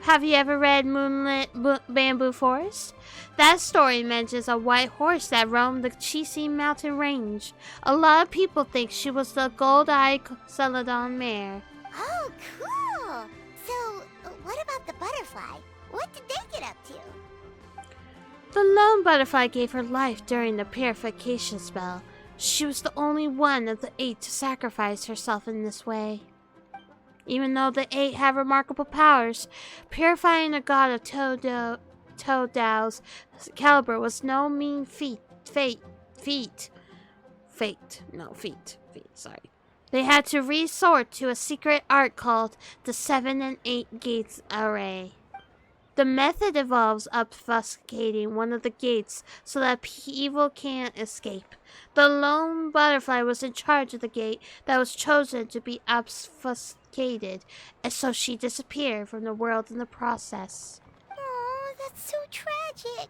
Have you ever read Moonlit Bamboo Forest? That story mentions a white horse that roamed the Chisi mountain range. A lot of people think she was the gold-eyed celadon mare. Oh, cool! So, what about the butterfly? What did they get up to? The lone butterfly gave her life during the purification spell. She was the only one of the 8 to sacrifice herself in this way. Even though the 8 have remarkable powers, purifying a god of Todao's caliber was no mean feat. Sorry. They had to resort to a secret art called the 7 and 8 Gates Array. The method involves obfuscating one of the gates so that evil can't escape. The lone butterfly was in charge of the gate that was chosen to be obfuscated, and so she disappeared from the world in the process. Oh, that's so tragic.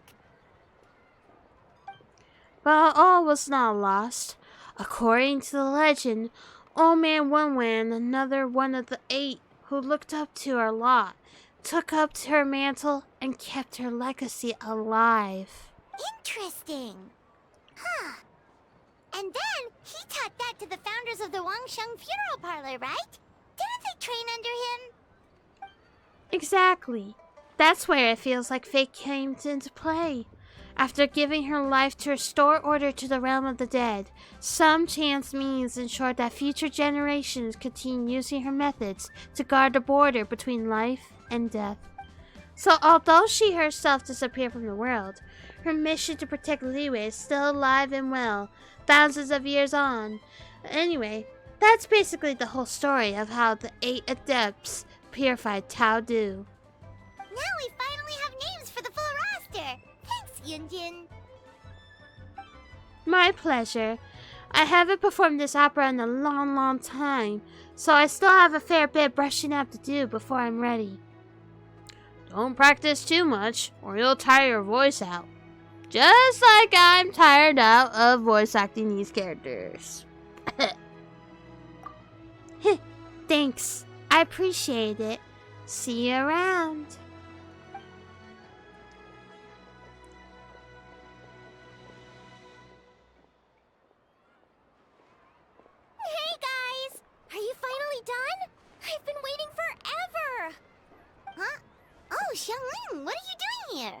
But all was not lost. According to the legend, Old Man One-Wan, another one of the 8 who looked up to her lot, took up her mantle and kept her legacy alive. Interesting. Huh. And then he taught that to the founders of the Wangsheng Funeral Parlor, right? Didn't they train under him? Exactly. That's where it feels like fate came into play. After giving her life to restore order to the realm of the dead, some chance means ensured that future generations continue using her methods to guard the border between life and death. So although she herself disappeared from the world, her mission to protect Liyue is still alive and well, thousands of years on. Anyway, that's basically the whole story of how the 8 adepts purified Tao Du. Now we finally have names for the full roster. Thanks, Yunjin. My pleasure. I haven't performed this opera in a long time, so I still have a fair bit of brushing up to do before I'm ready. Don't practice too much, or you'll tire your voice out. Just like I'm tired out of voice acting these characters. Thanks. I appreciate it. See you around. Hey guys! Are you finally done? I've been waiting forever! Huh? Oh, Xiangling, what are you doing here?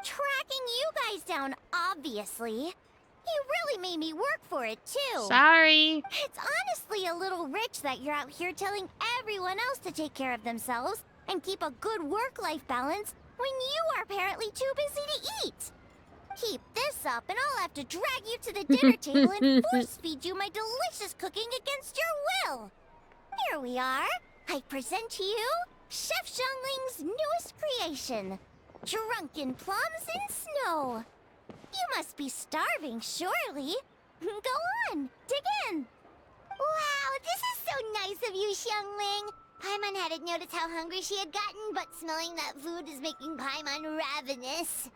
Tracking you guys down, obviously. You really made me work for it, too. Sorry. It's honestly a little rich that you're out here telling everyone else to take care of themselves and keep a good work-life balance when you are apparently too busy to eat. Keep this up and I'll have to drag you to the dinner table and force-feed you my delicious cooking against your will. Here we are. I present to you Chef Xiangling's newest creation, Drunken Plums in Snow. You must be starving, surely. Go on, dig in. Wow, this is so nice of you, Xiangling. Paimon hadn't noticed how hungry she had gotten, but smelling that food is making Paimon ravenous.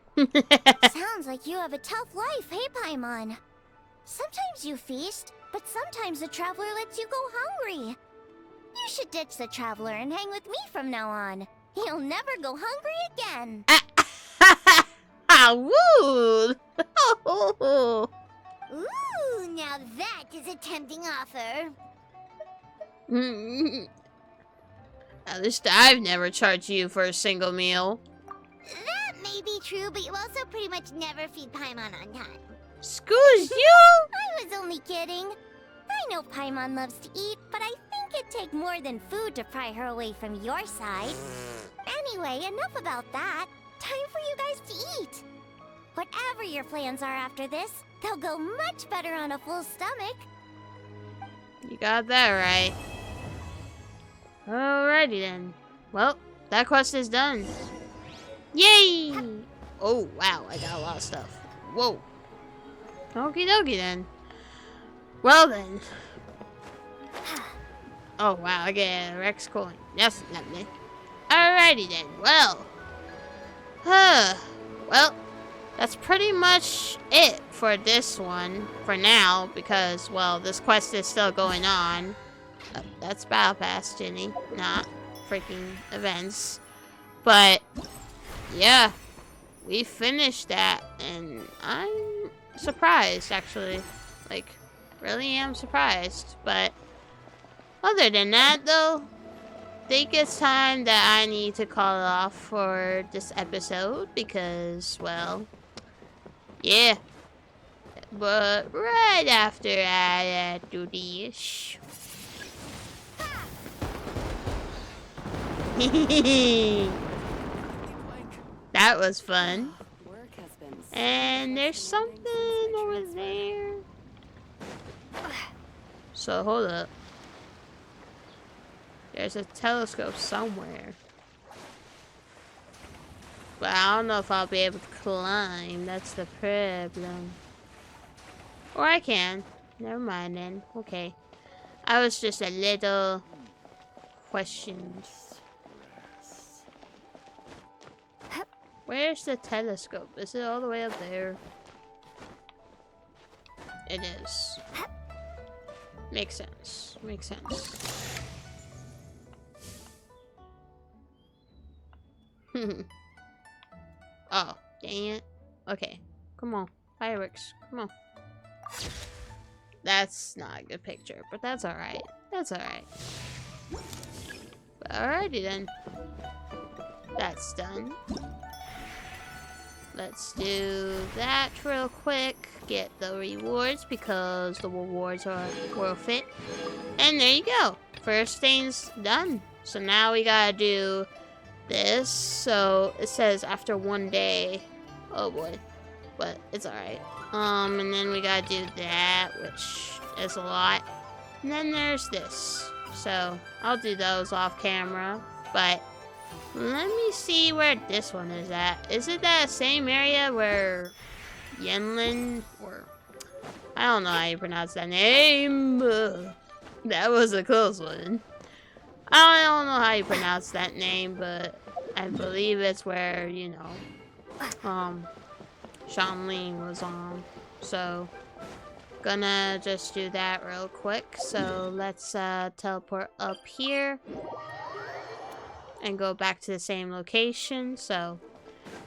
Sounds like you have a tough life, hey, Paimon? Sometimes you feast, but sometimes the traveler lets you go hungry. You should ditch the traveler and hang with me from now on. You'll never go hungry again. Woo! Ooh, now Now that is a tempting offer. At least I've never charged you for a single meal. That may be true, but you also pretty much never feed Paimon on time. Excuse you? I was only kidding. I know Paimon loves to eat, but I think it'd take more than food to pry her away from your side. Anyway, enough about that. Time for you guys to eat. Whatever your plans are after this, they'll go much better on a full stomach. You got that right. Alrighty then. Well, that quest is done. Yay! Oh, wow, I got a lot of stuff. Whoa. Okie dokie then. Well then. Oh, wow, I get a Rex coin. That's lovely. Alrighty then, well. Well, that's pretty much it for this one. For now, because, well, this quest is still going on. That's Battle Pass, Ginny, not freaking events. But, yeah, we finished that, and I'm surprised, actually. Like, really am surprised. But, other than that, though, I think it's time that I need to call it off for this episode, because, well, yeah. But, right after I do this... That was fun. And there's something over there. So hold up. There's a telescope somewhere. But I don't know if I'll be able to climb. That's the problem. Or I can. Never mind then. Okay. I was just a little questioned. Where's the telescope? Is it all the way up there? It is. Makes sense. Makes sense. Oh, dang it. Okay. Come on. Fireworks. Come on. That's not a good picture, but that's alright. That's alright. Alrighty then. That's done. Let's do that real quick. Get the rewards because the rewards are worth it. And there you go. First thing's done. So now we gotta do this. So it says after 1 day. Oh boy. But it's alright. And then we gotta do that, which is a lot. And then there's this. So I'll do those off camera. But let me see where this one is at. Is it that same area where Yenlin, or I don't know how you pronounce that name. That was a close one. I don't know how you pronounce that name, but I believe it's where, you know, Shanling was on. So, gonna just do that real quick. So let's teleport up here and go back to the same location. So,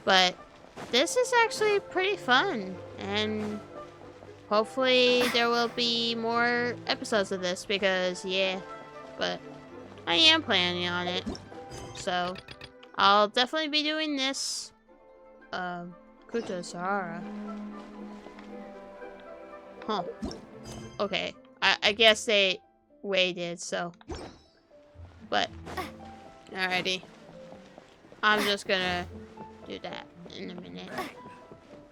but this is actually pretty fun, and hopefully there will be more episodes of this because, yeah, but I am planning on it. So, I'll definitely be doing this. Kuta Sahara. Huh. Okay. I guess they waited, so. But, alrighty. I'm just gonna do that in a minute.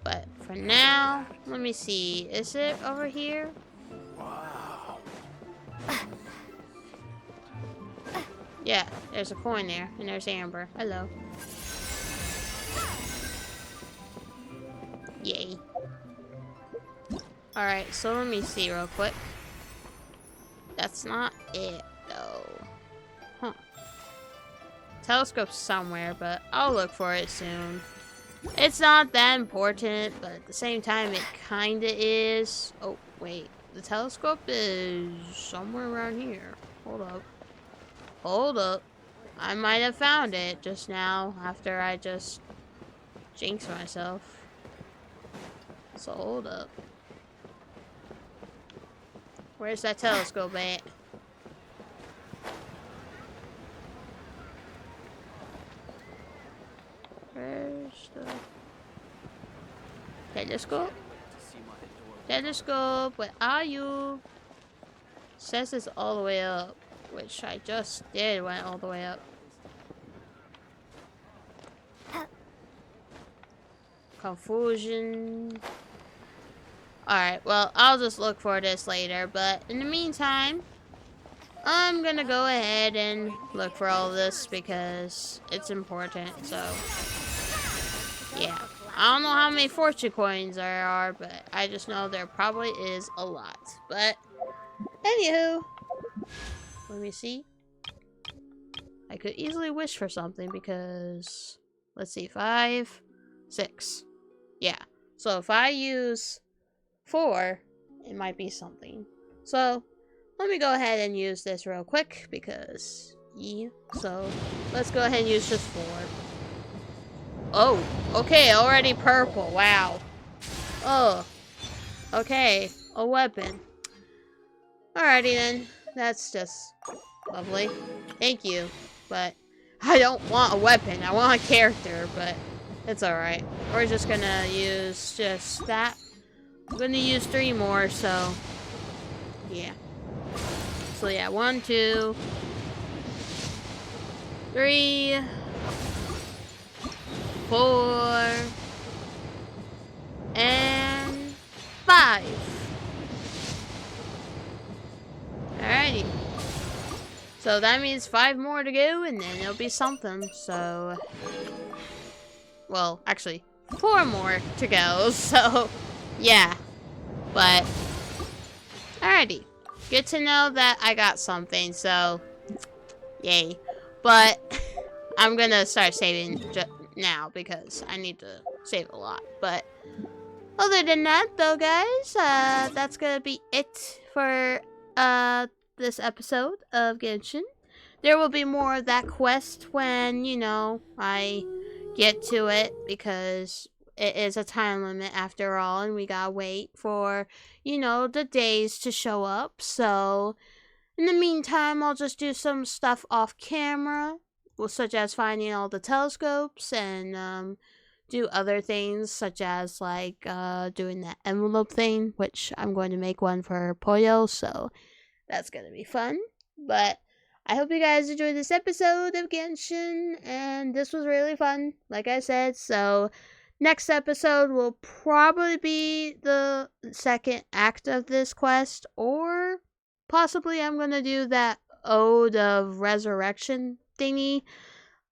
But for now, let me see. Is it over here? Wow. Yeah, there's a coin there, and there's Amber. Hello. Yay. Alright, so let me see real quick. That's not it, though. Huh. Telescope's somewhere, but I'll look for it soon. It's not that important, but at the same time, it kinda is. Oh, wait. The telescope is somewhere around here. Hold up. Hold up. I might have found it just now after I just jinxed myself. So hold up. Where's that telescope at? Where's the telescope? Telescope, where are you? Says it's all the way up, which I just did went all the way up. Confusion. Alright, well, I'll just look for this later, but in the meantime, I'm gonna go ahead and look for all this because it's important, so yeah. I don't know how many fortune coins there are, but I just know there probably is a lot. But anywho, let me see. I could easily wish for something because, let's see, 5, 6. Yeah, so if I use 4, it might be something. So let me go ahead and use this real quick because, yeah. So let's go ahead and use just 4. Oh, okay, already purple. Wow. Oh, okay, a weapon. Alrighty then, that's just lovely. Thank you, but I don't want a weapon. I want a character, but it's alright. We're just gonna use just that. I'm gonna use 3 more, so yeah. So yeah, 1, 2, 3, 4, and 5. Alrighty. So that means 5 more to go, and then it'll be something. So, well, actually, 4 more to go. So, yeah. But, alrighty. Good to know that I got something. So, yay. But I'm gonna start saving now because I need to save a lot. But other than that, though, guys, that's gonna be it for this episode of Genshin. There will be more of that quest when, you know, I get to it because it is a time limit after all, and we gotta wait for, you know, the days to show up. So in the meantime, I'll just do some stuff off camera, such as finding all the telescopes and do other things such as like doing that envelope thing, which I'm going to make one for Puyo, so that's gonna be fun. But I hope you guys enjoyed this episode of Genshin, and this was really fun, like I said. So next episode will probably be the second act of this quest, or possibly I'm gonna do that Ode of Resurrection thingy,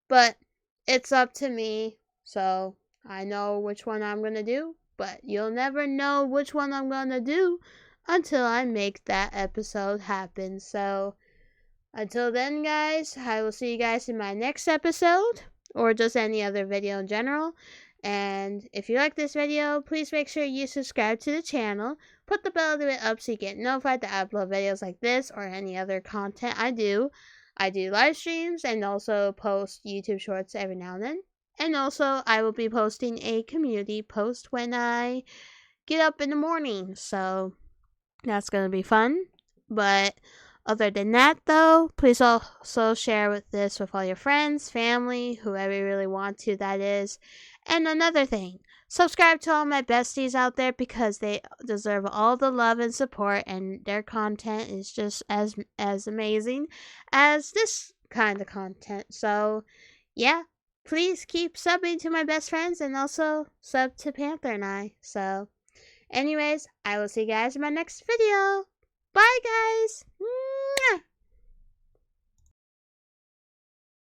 but it's up to me. So I know which one I'm gonna do, but you'll never know which one I'm gonna do until I make that episode happen. So until then, guys, I will see you guys in my next episode, or just any other video in general. And if you like this video, please make sure you subscribe to the channel. Put the bell to it up so you get notified to upload videos like this or any other content I do. I do live streams and also post YouTube shorts every now and then. And also, I will be posting a community post when I get up in the morning. So that's going to be fun. But other than that, though, please also share this with all your friends, family, whoever you really want to, that is. And another thing, subscribe to all my besties out there because they deserve all the love and support, and their content is just as amazing as this kind of content. So, yeah, please keep subbing to my best friends and also sub to Panther and I. So, anyways, I will see you guys in my next video. Bye, guys!